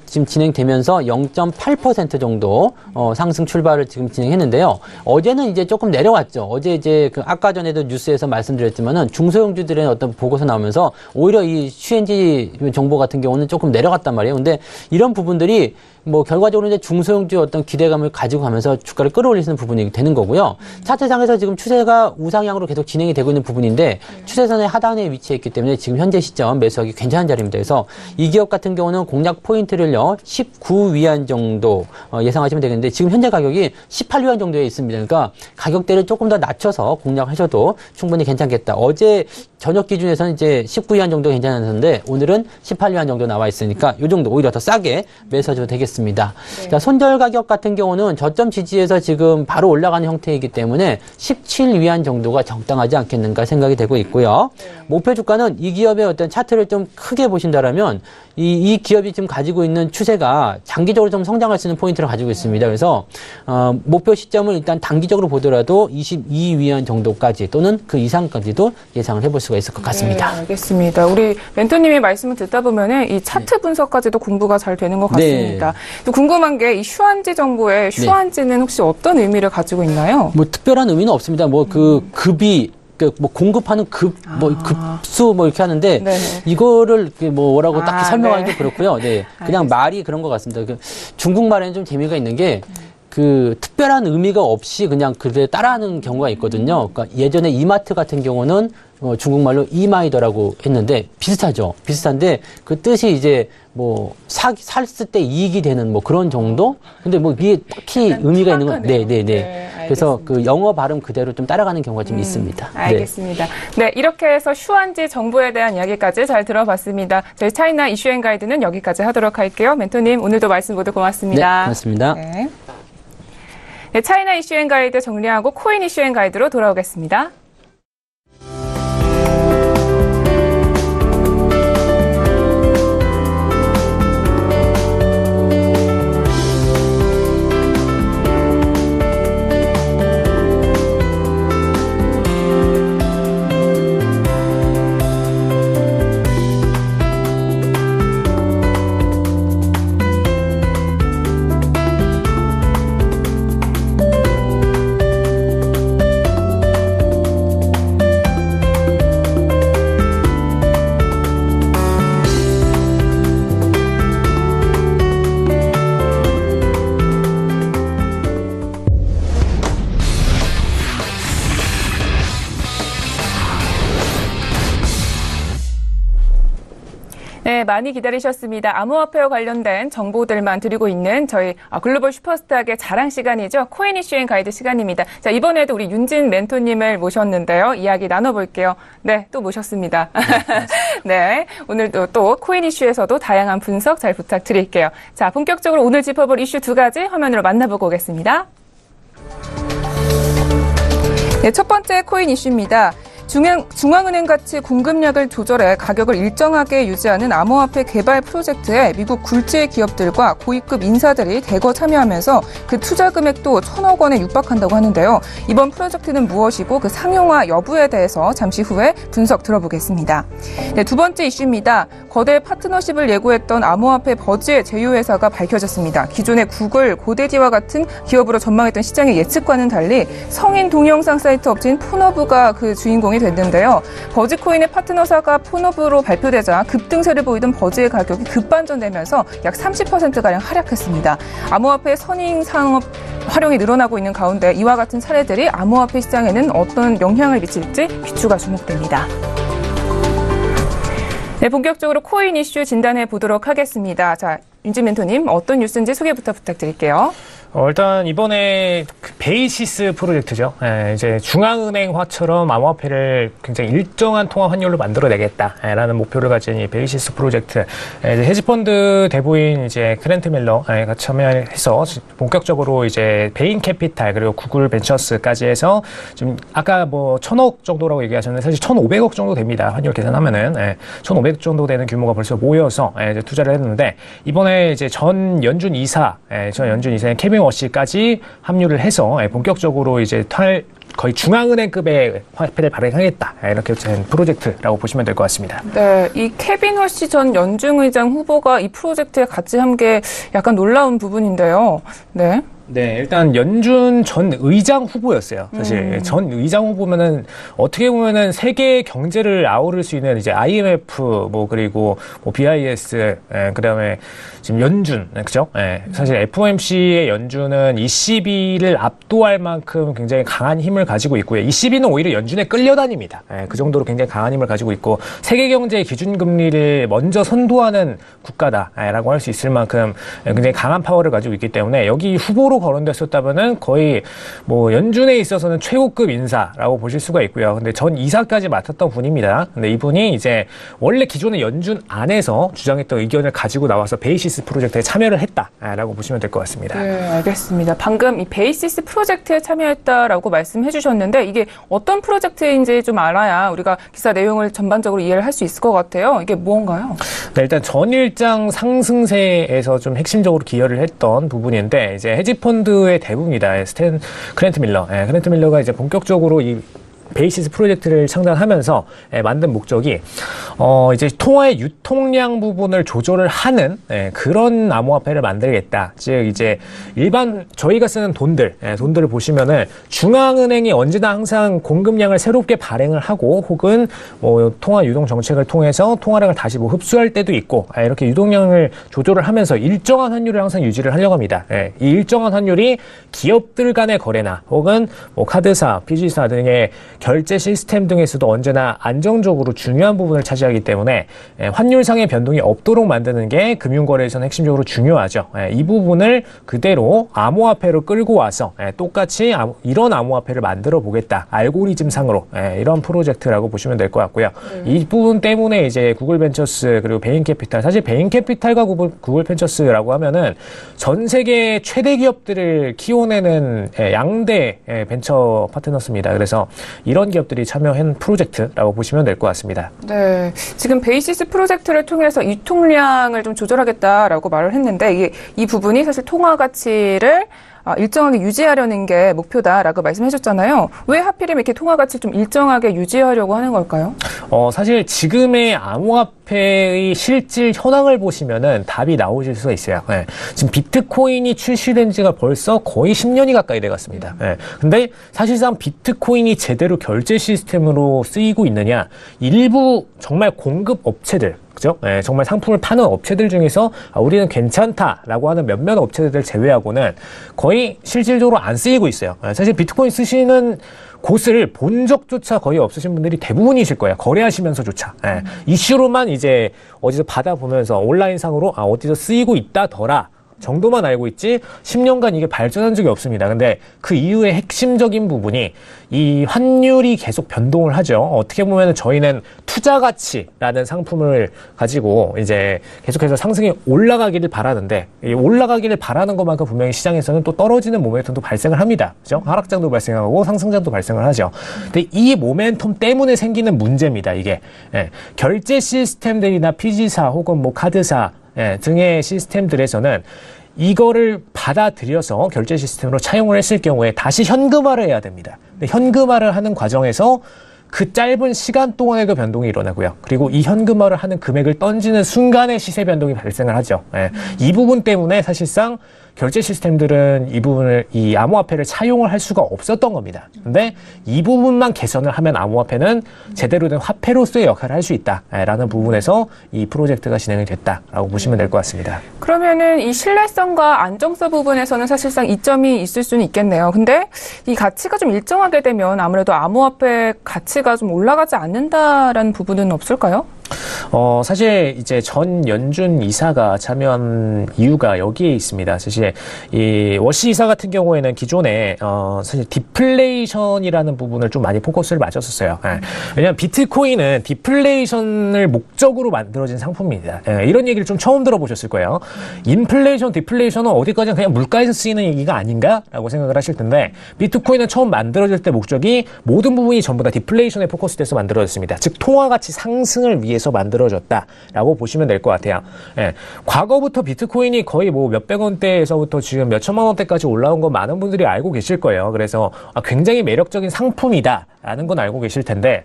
지금 진행되면서 0.8% 정도 상승 출발을 지금 진행했는데요. 어제는 이제 조금 내려왔죠. 어제 이제 그 아까 전에도 뉴스에서 말씀드렸지만은 중소형주들의 어떤 보고서 나오면서 오히려 이 슈엔지 정보 같은 경우는 조금 내려갔단 말이에요. 근데 이런 부분들이 뭐 결과적으로 이제 중소형주의 어떤 기대감을 가지고 가면서 주가를 끌어올리는 부분이 되는 거고요. 차트상에서 지금 추세가 우상향으로 계속 진행이 되고 있는 부분인데 추세선의 하단에 위치해 있기 때문에 지금 현재 시점 매수하기 괜찮은 자리입니다. 그래서 이 기업 같은 경우는 공략 포인트를요 19위안 정도 예상하시면 되겠는데 지금 현재 가격이 18위안 정도에 있습니다. 그러니까 가격대를 조금 더 낮춰서 공략하셔도 충분히 괜찮겠다. 어제 저녁 기준에서는 이제 19위안 정도 괜찮았는데 오늘은 18위안 정도 나와 있으니까 이 정도 오히려 더 싸게 매수하셔도 되겠습니다. 네. 자, 손절 가격 같은 경우는 저점 지지에서 지금 바로 올라가는 형태이기 때문에 17위안 정도가 적당하지 않겠는가 생각이 되고 있고요. 네. 목표 주가는 이 기업의 어떤 차트를 좀 크게 보신다라면 이 기업이 지금 가지고 있는 추세가 장기적으로 좀 성장할 수 있는 포인트를 가지고 있습니다. 그래서 목표 시점을 일단 단기적으로 보더라도 22위안 정도까지 또는 그 이상까지도 예상을 해볼 수가 있을 것 같습니다. 네, 알겠습니다. 우리 멘토님의 말씀을 듣다 보면 이 차트 분석까지도 공부가 잘 되는 것 같습니다. 네. 또 궁금한 게 이 슈안지 정보의 슈안지는 혹시 어떤 의미를 가지고 있나요? 뭐 특별한 의미는 없습니다. 뭐 그 급이 뭐 공급하는 급수 뭐 이렇게 하는데 네네. 이거를 뭐라고 딱히 설명하기도 네. 그렇고요. 네. 그냥 알겠습니다. 말이 그런 것 같습니다. 중국말에는 좀 재미가 있는 게 특별한 의미가 없이 그냥 그대로 따라하는 경우가 있거든요. 그러니까 예전에 이마트 같은 경우는 중국말로 이마이더라고 했는데 비슷하죠. 비슷한데 그 뜻이 이제 샀을 때 이익이 되는 그런 정도? 근데 이게 딱히 의미가 있는 건, 네, 그래서 그 영어 발음 그대로 좀 따라가는 경우가 좀 있습니다. 알겠습니다. 네, 이렇게 해서 슈안지 정부에 대한 이야기까지 잘 들어봤습니다. 저희 차이나 이슈앤가이드는 여기까지 하도록 할게요. 멘토님, 오늘도 말씀 모두 고맙습니다. 네, 고맙습니다. 네. 네, 차이나 이슈앤가이드 정리하고 코인 이슈앤가이드로 돌아오겠습니다. 네, 많이 기다리셨습니다. 암호화폐와 관련된 정보들만 드리고 있는 저희 글로벌 슈퍼스탁의 자랑 시간이죠. 코인 이슈앤 가이드 시간입니다. 자, 이번에도 우리 윤진 멘토님을 모셨는데요. 이야기 나눠볼게요. 네, 또 모셨습니다. 네, 오늘도 또 코인 이슈에서도 다양한 분석 잘 부탁드릴게요. 자, 본격적으로 오늘 짚어볼 이슈 두 가지 화면으로 만나보고 오겠습니다. 네, 첫 번째 코인 이슈입니다. 중앙은행 같이 공급량을 조절해 가격을 일정하게 유지하는 암호화폐 개발 프로젝트에 미국 굴지의 기업들과 고위급 인사들이 대거 참여하면서 그 투자 금액도 1,000억 원에 육박한다고 하는데요. 이번 프로젝트는 무엇이고 그 상용화 여부에 대해서 잠시 후에 분석 들어보겠습니다. 네, 두 번째 이슈입니다. 거대 파트너십을 예고했던 암호화폐 버즈의 제휴회사가 밝혀졌습니다. 기존의 구글, 고데디와 같은 기업으로 전망했던 시장의 예측과는 달리 성인 동영상 사이트 업체인 폰허브가 그 주인공이 됐는데요. 버즈코인의 파트너사가 폰허브로 발표되자 급등세를 보이던 버즈의 가격이 급반전되면서 약 30%가량 하락했습니다. 암호화폐 선행 산업 활용이 늘어나고 있는 가운데 이와 같은 사례들이 암호화폐 시장에는 어떤 영향을 미칠지 귀추가 주목됩니다. 네, 본격적으로 코인 이슈 진단해 보도록 하겠습니다. 자, 윤진 멘토님, 어떤 뉴스인지 소개부터 부탁드릴게요. 일단 이번에 베이시스 프로젝트죠. 이제 중앙은행화처럼 암호화폐를 굉장히 일정한 통화 환율로 만들어내겠다라는 목표를 가진 이 베이시스 프로젝트. 이제 헤지펀드 대부인 이제 크랜트 밀러가 참여해서 본격적으로 이제 베인 캐피탈 그리고 구글 벤처스까지 해서 좀 아까 1,000억 정도라고 얘기하셨는데 사실 1,500억 정도 됩니다. 환율 계산하면은 1,500억 정도 되는 규모가 벌써 모여서 이제 투자를 했는데 이번에 이제 전 연준 이사의 케빈 워시까지 합류를 해서 본격적으로 이제 거의 중앙은행급의 화폐를 발행하겠다 이렇게 된 프로젝트라고 보시면 될 것 같습니다. 네, 이 케빈 워시 전 연준의장 후보가 이 프로젝트에 같이 한 게 약간 놀라운 부분인데요. 네. 네, 일단 연준 전 의장 후보였어요. 사실 전 의장 후보면은 어떻게 보면은 세계 경제를 아우를 수 있는 이제 IMF 그리고 BIS 그다음에 지금 연준 그죠? 사실 FOMC의 연준은 ECB를 압도할 만큼 굉장히 강한 힘을 가지고 있고요. ECB는 오히려 연준에 끌려다닙니다. 그 정도로 굉장히 강한 힘을 가지고 있고 세계 경제의 기준금리를 먼저 선도하는 국가다라고 할 수 있을 만큼 굉장히 강한 파워를 가지고 있기 때문에 여기 후보로 거론됐었다면은 거의 연준에 있어서는 최고급 인사라고 보실 수가 있고요. 근데 전 이사까지 맡았던 분입니다. 근데 이분이 이제 원래 기존의 연준 안에서 주장했던 의견을 가지고 나와서 베이시스 프로젝트에 참여를 했다라고 보시면 될 것 같습니다. 네, 알겠습니다. 방금 이 베이시스 프로젝트에 참여했다라고 말씀해 주셨는데 이게 어떤 프로젝트인지 좀 알아야 우리가 기사 내용을 전반적으로 이해를 할 수 있을 것 같아요. 이게 무언가요? 네, 일단 전일장 상승세에서 좀 핵심적으로 기여를 했던 부분인데 이제 헤지펀드의 대부입니다. 크랜트 밀러가 이제 본격적으로 이 베이시스 프로젝트를 창단하면서 만든 목적이 이제 통화의 유통량 부분을 조절을 하는 그런 암호화폐를 만들겠다. 즉 이제 일반 저희가 쓰는 돈들을 보시면은 중앙은행이 언제나 항상 공급량을 새롭게 발행을 하고 혹은 뭐 통화 유동 정책을 통해서 통화량을 다시 뭐 흡수할 때도 있고 이렇게 유동량을 조절을 하면서 일정한 환율을 항상 유지를 하려고 합니다. 이 일정한 환율이 기업들 간의 거래나 혹은 뭐 카드사, PG사 등의 결제 시스템 등에서도 언제나 안정적으로 중요한 부분을 차지하기 때문에 환율상의 변동이 없도록 만드는 게 금융거래에서는 핵심적으로 중요하죠. 이 부분을 그대로 암호화폐로 끌고 와서 똑같이 이런 암호화폐를 만들어 보겠다. 알고리즘상으로 이런 프로젝트라고 보시면 될 것 같고요. 이 부분 때문에 이제 구글 벤처스 그리고 베인캐피탈, 사실 베인캐피탈과 구글 벤처스라고 하면은 전 세계 최대 기업들을 키워내는 양대 벤처 파트너스입니다. 그래서 이런 기업들이 참여한 프로젝트라고 보시면 될 것 같습니다. 네, 지금 베이시스 프로젝트를 통해서 유통량을 좀 조절하겠다라고 말을 했는데 이 부분이 사실 통화 가치를 일정하게 유지하려는 게 목표다라고 말씀해 주셨잖아요. 왜 하필이면 이렇게 통화 가치를 좀 일정하게 유지하려고 하는 걸까요? 사실 지금의 암호화폐의 실질 현황을 보시면은 답이 나오실 수가 있어요. 지금 비트코인이 출시된 지가 벌써 거의 10년이 가까이 돼갔습니다. 근데 사실상 비트코인이 제대로 결제 시스템으로 쓰이고 있느냐? 일부 정말 공급 업체들, 그죠? 정말 상품을 파는 업체들 중에서 우리는 괜찮다라고 하는 몇몇 업체들 제외하고는 거의 실질적으로 안 쓰이고 있어요. 사실 비트코인 쓰시는 곳을 본 적조차 거의 없으신 분들이 대부분이실 거예요. 거래하시면서조차. 이슈로만 이제 어디서 받아보면서 온라인상으로 어디서 쓰이고 있다더라 정도만 알고 있지 10년간 이게 발전한 적이 없습니다. 근데 그 이후의 핵심적인 부분이 이 환율이 계속 변동을 하죠. 어떻게 보면 저희는 투자 가치라는 상품을 가지고 이제 계속해서 상승이 올라가기를 바라는데 이 올라가기를 바라는 것만큼 분명히 시장에서는 또 떨어지는 모멘텀도 발생을 합니다. 그죠? 하락장도 발생하고 상승장도 발생을 하죠. 근데 이 모멘텀 때문에 생기는 문제입니다. 이게 결제 시스템들이나 PG사 혹은 뭐 카드사 등의 시스템들에서는 이거를 받아들여서 결제 시스템으로 차용을 했을 경우에 다시 현금화를 해야 됩니다. 근데 현금화를 하는 과정에서 그 짧은 시간 동안에도 변동이 일어나고요. 그리고 이 현금화를 하는 금액을 던지는 순간에 시세 변동이 발생을 하죠. 이 부분 때문에 사실상 결제 시스템들은 이 암호화폐를 차용을 할 수가 없었던 겁니다. 근데 이 부분만 개선을 하면 암호화폐는 제대로 된 화폐로서의 역할을 할 수 있다라는 부분에서 이 프로젝트가 진행이 됐다라고 보시면 될 것 같습니다. 그러면은 이 신뢰성과 안정성 부분에서는 사실상 이점이 있을 수는 있겠네요. 근데 이 가치가 좀 일정하게 되면 아무래도 암호화폐 가치가 좀 올라가지 않는다라는 부분은 없을까요? 사실 이제 전연준 이사가 참여한 이유가 여기에 있습니다. 사실 이 워시 이사 같은 경우에는 기존에 사실 디플레이션이라는 부분을 좀 많이 포커스를 맞췄었어요. 왜냐하면 비트코인은 디플레이션을 목적으로 만들어진 상품입니다. 이런 얘기를 좀 처음 들어보셨을 거예요. 인플레이션, 디플레이션은 어디까지나 그냥 물가에서 쓰이는 얘기가 아닌가라고 생각을 하실 텐데 비트코인은 처음 만들어질 때 목적이 모든 부분이 전부 다 디플레이션에 포커스돼서 만들어졌습니다. 즉 통화 가치 상승을 위해서 만들어졌다라고 보시면 될 것 같아요. 과거부터 비트코인이 거의 뭐 몇백 원대에서부터 지금 몇천만 원대까지 올라온 건 많은 분들이 알고 계실 거예요. 그래서 굉장히 매력적인 상품이다라는 건 알고 계실 텐데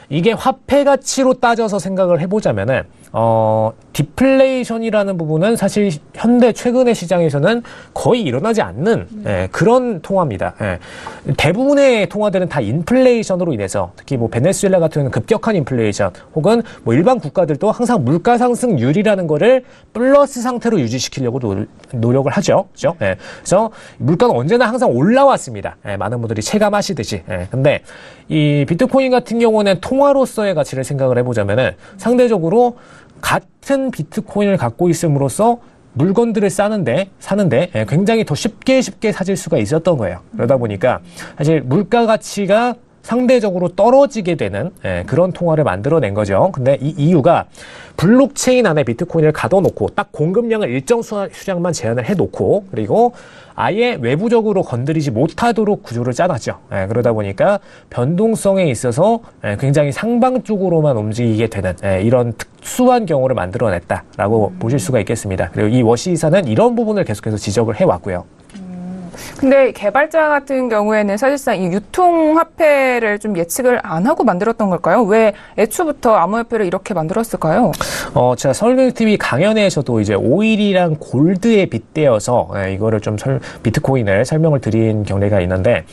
이게 화폐 가치로 따져서 생각을 해보자면은 디플레이션이라는 부분은 사실 현대 최근의 시장에서는 거의 일어나지 않는 그런 통화입니다. 대부분의 통화들은 다 인플레이션으로 인해서 특히 뭐 베네수엘라 같은 급격한 인플레이션 혹은 뭐 일반 국가들도 항상 물가 상승률이라는 거를 플러스 상태로 유지시키려고 노력을 하죠. 그죠? 그래서 물가는 언제나 항상 올라왔습니다. 많은 분들이 체감하시듯이. 근데 이 비트코인 같은 경우는 통화로서의 가치를 생각을 해보자면은 상대적으로 같은 비트코인을 갖고 있음으로써 물건들을 사는데 굉장히 더 쉽게 사질 수가 있었던 거예요. 그러다 보니까 사실 물가 가치가 상대적으로 떨어지게 되는 그런 통화를 만들어낸 거죠. 근데 이 이유가 블록체인 안에 비트코인을 가둬놓고 딱 공급량을 일정 수량만 제한을 해놓고 그리고 아예 외부적으로 건드리지 못하도록 구조를 짜놨죠. 그러다 보니까 변동성에 있어서 굉장히 상방 쪽으로만 움직이게 되는 이런 특수한 경우를 만들어냈다라고 보실 수가 있겠습니다. 그리고 이 워시 이사는 이런 부분을 계속해서 지적을 해왔고요. 근데 개발자 같은 경우에는 사실상 이 유통화폐를 좀 예측을 안 하고 만들었던 걸까요? 왜 애초부터 암호화폐를 이렇게 만들었을까요? 제가 서울교육TV 강연에서도 이제 오일이랑 골드에 빗대어서 이거를 좀 비트코인을 설명을 드린 경례가 있는데,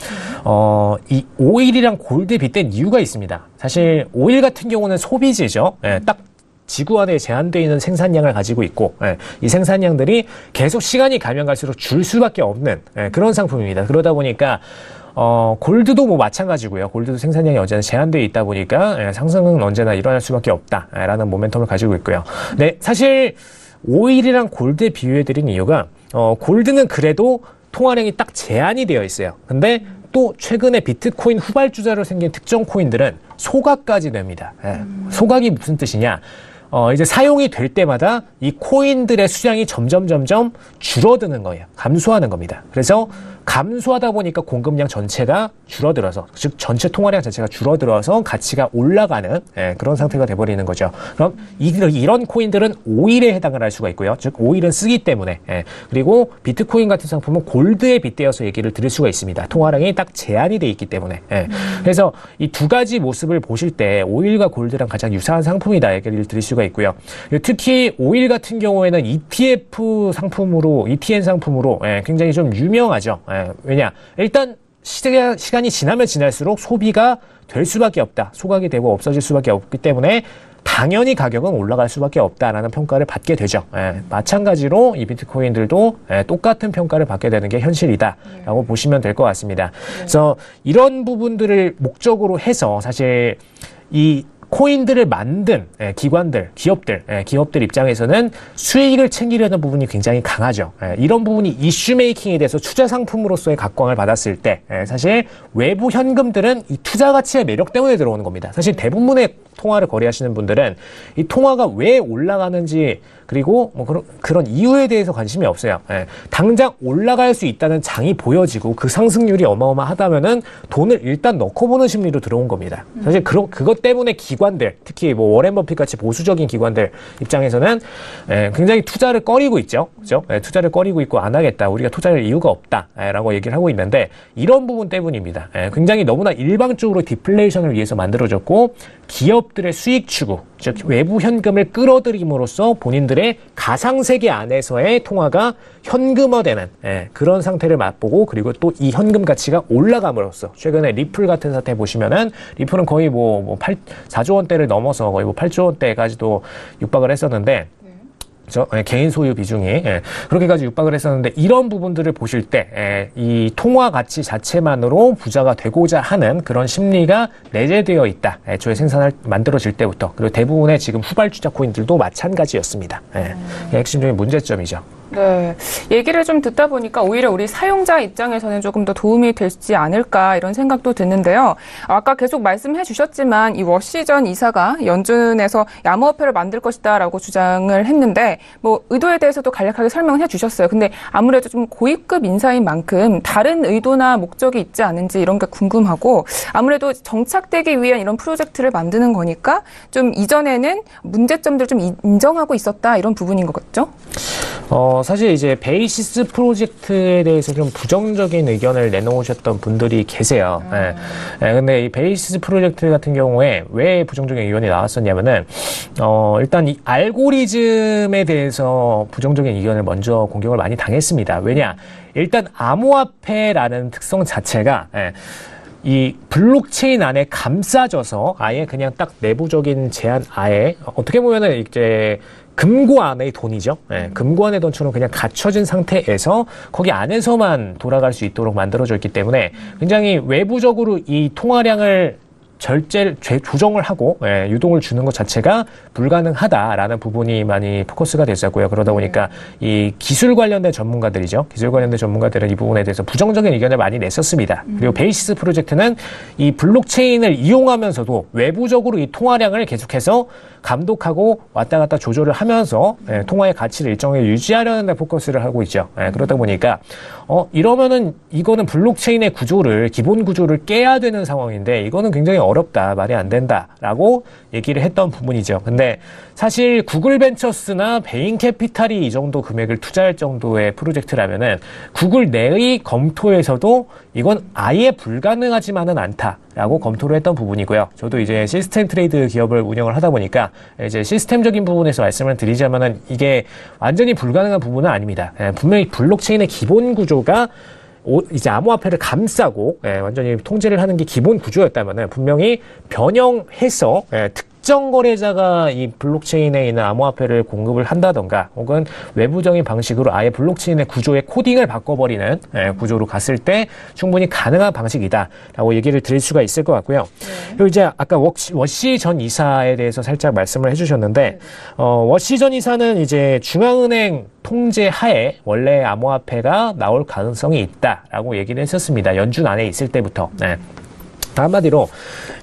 이 오일이랑 골드에 빗댄 이유가 있습니다. 사실 오일 같은 경우는 소비재죠. 딱 지구 안에 제한되어 있는 생산량을 가지고 있고, 이 생산량들이 계속 시간이 가면 갈수록 줄 수밖에 없는 그런 상품입니다. 그러다 보니까 골드도 뭐 마찬가지고요. 골드도 생산량이 언제나 제한되어 있다 보니까 상승은 언제나 일어날 수밖에 없다라는 모멘텀을 가지고 있고요. 네, 사실 오일이랑 골드에 비유해드린 이유가 골드는 그래도 통화량이 딱 제한이 되어 있어요. 근데 또 최근에 비트코인 후발주자로 생긴 특정 코인들은 소각까지 됩니다. 소각이 무슨 뜻이냐? 이제 사용이 될 때마다 이 코인들의 수량이 점점 줄어드는 거예요. 감소하는 겁니다. 그래서 감소하다 보니까 공급량 전체가 줄어들어서, 즉 전체 통화량 자체가 줄어들어서 가치가 올라가는 그런 상태가 돼버리는 거죠. 그럼 이런 코인들은 오일에 해당을 할 수가 있고요. 즉 오일은 쓰기 때문에, 그리고 비트코인 같은 상품은 골드에 빗대어서 얘기를 드릴 수가 있습니다. 통화량이 딱 제한이 돼 있기 때문에. 그래서 이 두 가지 모습을 보실 때 오일과 골드랑 가장 유사한 상품이다 얘기를 드릴 수가 있고요. 특히 오일 같은 경우에는 ETF 상품으로 굉장히 좀 유명하죠. 왜냐? 일단 시간이 지나면 지날수록 소비가 될 수밖에 없다. 소각이 되고 없어질 수밖에 없기 때문에 당연히 가격은 올라갈 수밖에 없다라는 평가를 받게 되죠. 마찬가지로 이 비트코인들도 똑같은 평가를 받게 되는 게 현실이다라고 보시면 될 것 같습니다. 그래서 이런 부분들을 목적으로 해서 사실 이 코인들을 만든 기업들 입장에서는 수익을 챙기려는 부분이 굉장히 강하죠. 이런 부분이 이슈 메이킹에 대해서 투자 상품으로서의 각광을 받았을 때 사실 외부 현금들은 이 투자 가치의 매력 때문에 들어오는 겁니다. 사실 대부분의 통화를 거래하시는 분들은 이 통화가 왜 올라가는지 그리고 뭐 그런 이유에 대해서 관심이 없어요. 당장 올라갈 수 있다는 장이 보여지고 그 상승률이 어마어마하다면은 돈을 일단 넣고 보는 심리로 들어온 겁니다. 사실 그것 때문에 기관들, 특히 뭐 워렌 버핏 같이 보수적인 기관들 입장에서는 굉장히 투자를 꺼리고 있죠. 그죠? 투자를 꺼리고 있고 안 하겠다. 우리가 투자할 이유가 없다라고 얘기를 하고 있는데 이런 부분 때문입니다. 굉장히 너무나 일방적으로 디플레이션을 위해서 만들어졌고 기업들의 수익 추구, 즉 외부 현금을 끌어들임으로써 본인들의 가상세계 안에서의 통화가 현금화되는 그런 상태를 맛보고 그리고 또 이 현금 가치가 올라감으로써 최근에 리플 같은 사태 보시면은 리플은 거의 4조 원대를 넘어서 거의 8조 원대까지도 육박을 했었는데 개인 소유 비중이 그렇게까지 육박을 했었는데 이런 부분들을 보실 때 이 통화 가치 자체만으로 부자가 되고자 하는 그런 심리가 내재되어 있다. 애초에 생산을 만들어질 때부터. 그리고 대부분의 지금 후발주자 코인들도 마찬가지였습니다. 핵심적인 문제점이죠. 네. 얘기를 좀 듣다 보니까 오히려 우리 사용자 입장에서는 조금 더 도움이 되지 않을까 이런 생각도 드는데요. 아까 계속 말씀해 주셨지만 이 워시전 이사가 연준에서 암호화폐를 만들 것이다라고 주장을 했는데 뭐 의도에 대해서도 간략하게 설명을 해 주셨어요. 근데 아무래도 좀 고위급 인사인 만큼 다른 의도나 목적이 있지 않은지 이런 게 궁금하고 아무래도 정착되기 위한 이런 프로젝트를 만드는 거니까 좀 이전에는 문제점들 좀 인정하고 있었다 이런 부분인 것 같죠? 사실 이제 베이시스 프로젝트에 대해서 좀 부정적인 의견을 내놓으셨던 분들이 계세요. 근데 이 베이시스 프로젝트 같은 경우에 왜 부정적인 의견이 나왔었냐면은, 일단 이 알고리즘에 대해서 부정적인 의견을 먼저 공격을 많이 당했습니다. 왜냐? 일단 암호화폐라는 특성 자체가, 이 블록체인 안에 감싸져서 아예 그냥 딱 내부적인 제한 아예 어떻게 보면은 이제 금고 안의 돈이죠. 금고 안의 돈처럼 그냥 갇혀진 상태에서 거기 안에서만 돌아갈 수 있도록 만들어져 있기 때문에 굉장히 외부적으로 이 통화량을 조정을 하고 유동을 주는 것 자체가 불가능하다라는 부분이 많이 포커스가 됐었고요. 그러다 보니까 이 기술 관련된 전문가들이죠. 기술 관련된 전문가들은 이 부분에 대해서 부정적인 의견을 많이 냈었습니다. 그리고 베이시스 프로젝트는 이 블록체인을 이용하면서도 외부적으로 이 통화량을 계속해서 감독하고 왔다 갔다 조절을 하면서 통화의 가치를 일정하게 유지하려는 데 포커스를 하고 있죠. 그러다 보니까 이러면은 이거는 블록체인의 구조를 기본 구조를 깨야 되는 상황인데 이거는 굉장히 어렵다, 말이 안 된다라고 얘기를 했던 부분이죠. 근데 사실 구글 벤처스나 베인 캐피탈이 이 정도 금액을 투자할 정도의 프로젝트라면은 구글 내의 검토에서도 이건 아예 불가능하지만은 않다라고 검토를 했던 부분이고요. 저도 이제 시스템 트레이드 기업을 운영을 하다 보니까 이제 시스템적인 부분에서 말씀을 드리자면은 이게 완전히 불가능한 부분은 아닙니다. 분명히 블록체인의 기본 구조가 이제 암호화폐를 감싸고 완전히 통제를 하는 게 기본 구조였다면은 분명히 변형해서 특정 거래자가 이 블록체인에 있는 암호화폐를 공급을 한다던가 혹은 외부적인 방식으로 아예 블록체인의 구조의 코딩을 바꿔버리는 구조로 갔을 때 충분히 가능한 방식이다라고 얘기를 드릴 수가 있을 것 같고요. 그리고 이제 아까 워시 전 이사에 대해서 살짝 말씀을 해주셨는데 워시 전 이사는 이제 중앙은행 통제 하에 원래 암호화폐가 나올 가능성이 있다라고 얘기를 했었습니다. 연준 안에 있을 때부터. 한마디로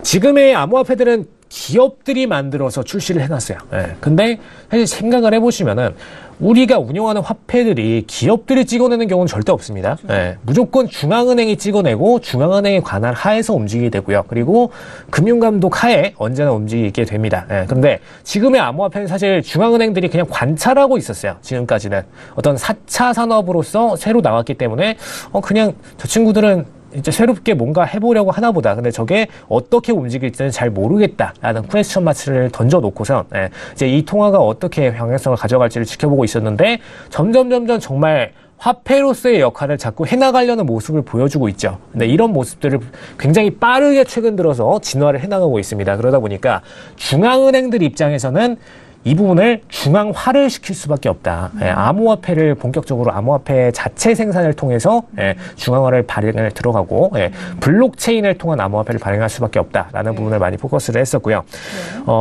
지금의 암호화폐들은 기업들이 만들어서 출시를 해놨어요. 근데 사실 생각을 해보시면은 우리가 운영하는 화폐들이 기업들이 찍어내는 경우는 절대 없습니다. 무조건 중앙은행이 찍어내고 중앙은행에 관한 하에서 움직이게 되고요. 그리고 금융감독 하에 언제나 움직이게 됩니다. 근데 지금의 암호화폐는 사실 중앙은행들이 그냥 관찰하고 있었어요. 지금까지는 어떤 4차 산업으로서 새로 나왔기 때문에 그냥 저 친구들은 이제 새롭게 뭔가 해보려고 하나 보다. 근데 저게 어떻게 움직일지는 잘 모르겠다라는 퀘스천 마크를 던져놓고선 이제 이 통화가 어떻게 방향성을 가져갈지를 지켜보고 있었는데 점점 정말 화폐로서의 역할을 자꾸 해나가려는 모습을 보여주고 있죠. 근데 이런 모습들을 굉장히 빠르게 최근 들어서 진화를 해나가고 있습니다. 그러다 보니까 중앙은행들 입장에서는 이 부분을 중앙화를 시킬 수밖에 없다. 암호화폐를 본격적으로 암호화폐 자체 생산을 통해서 중앙화를 발행을 들어가고 블록체인을 통한 암호화폐를 발행할 수밖에 없다라는 부분을 많이 포커스를 했었고요.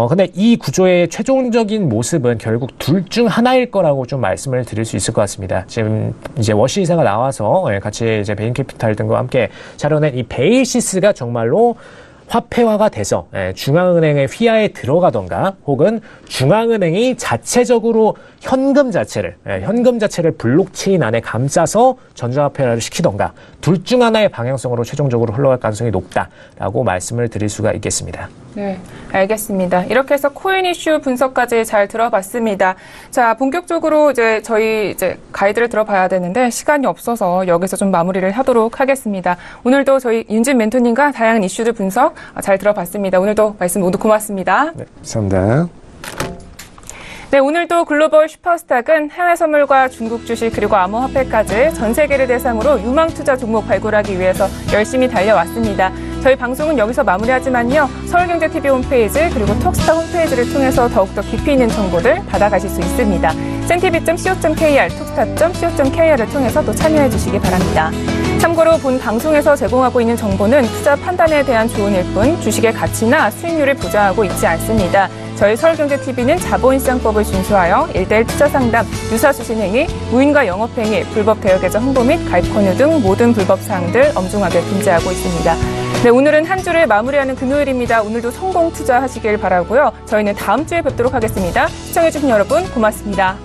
근데 이 구조의 최종적인 모습은 결국 둘 중 하나일 거라고 좀 말씀을 드릴 수 있을 것 같습니다. 지금 이제 워시 이사가 나와서 같이 이제 베인 캐피탈 등과 함께 자료낸 이 베이시스가 정말로 화폐화가 돼서 중앙은행의 휘하에 들어가던가 혹은 중앙은행이 자체적으로 현금 자체를 블록체인 안에 감싸서 전자화폐화를 시키던가 둘 중 하나의 방향성으로 최종적으로 흘러갈 가능성이 높다라고 말씀을 드릴 수가 있겠습니다. 네, 알겠습니다. 이렇게 해서 코인 이슈 분석까지 잘 들어봤습니다. 자, 본격적으로 저희 가이드를 들어봐야 되는데 시간이 없어서 여기서 좀 마무리를 하도록 하겠습니다. 오늘도 저희 윤진 멘토님과 다양한 이슈들 분석 잘 들어봤습니다. 오늘도 말씀 모두 고맙습니다. 네, 감사합니다. 네, 오늘도 글로벌 슈퍼스탁은 해외 선물과 중국 주식 그리고 암호화폐까지 전 세계를 대상으로 유망 투자 종목 발굴하기 위해서 열심히 달려왔습니다. 저희 방송은 여기서 마무리하지만요. 서울경제TV 홈페이지 그리고 톡스타 홈페이지를 통해서 더욱더 깊이 있는 정보들 받아가실 수 있습니다. centv.co.kr, 톡스타.co.kr을 통해서 또 참여해 주시기 바랍니다. 참고로 본 방송에서 제공하고 있는 정보는 투자 판단에 대한 조언일 뿐 주식의 가치나 수익률을 보장하고 있지 않습니다. 저희 서울경제TV는 자본시장법을 준수하여 1:1 투자상담, 유사수신행위, 무인과 영업행위, 불법 대여계좌 홍보 및 가입 권유 등 모든 불법 사항들 엄중하게 금지하고 있습니다. 네, 오늘은 한 주를 마무리하는 금요일입니다. 오늘도 성공 투자하시길 바라고요. 저희는 다음 주에 뵙도록 하겠습니다. 시청해주신 여러분 고맙습니다.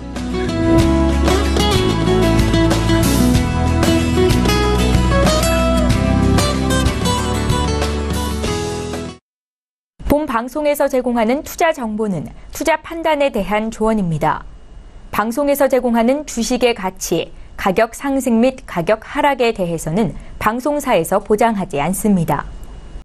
본 방송에서 제공하는 투자 정보는 투자 판단에 대한 조언입니다. 방송에서 제공하는 주식의 가치, 가격 상승 및 가격 하락에 대해서는 방송사에서 보장하지 않습니다.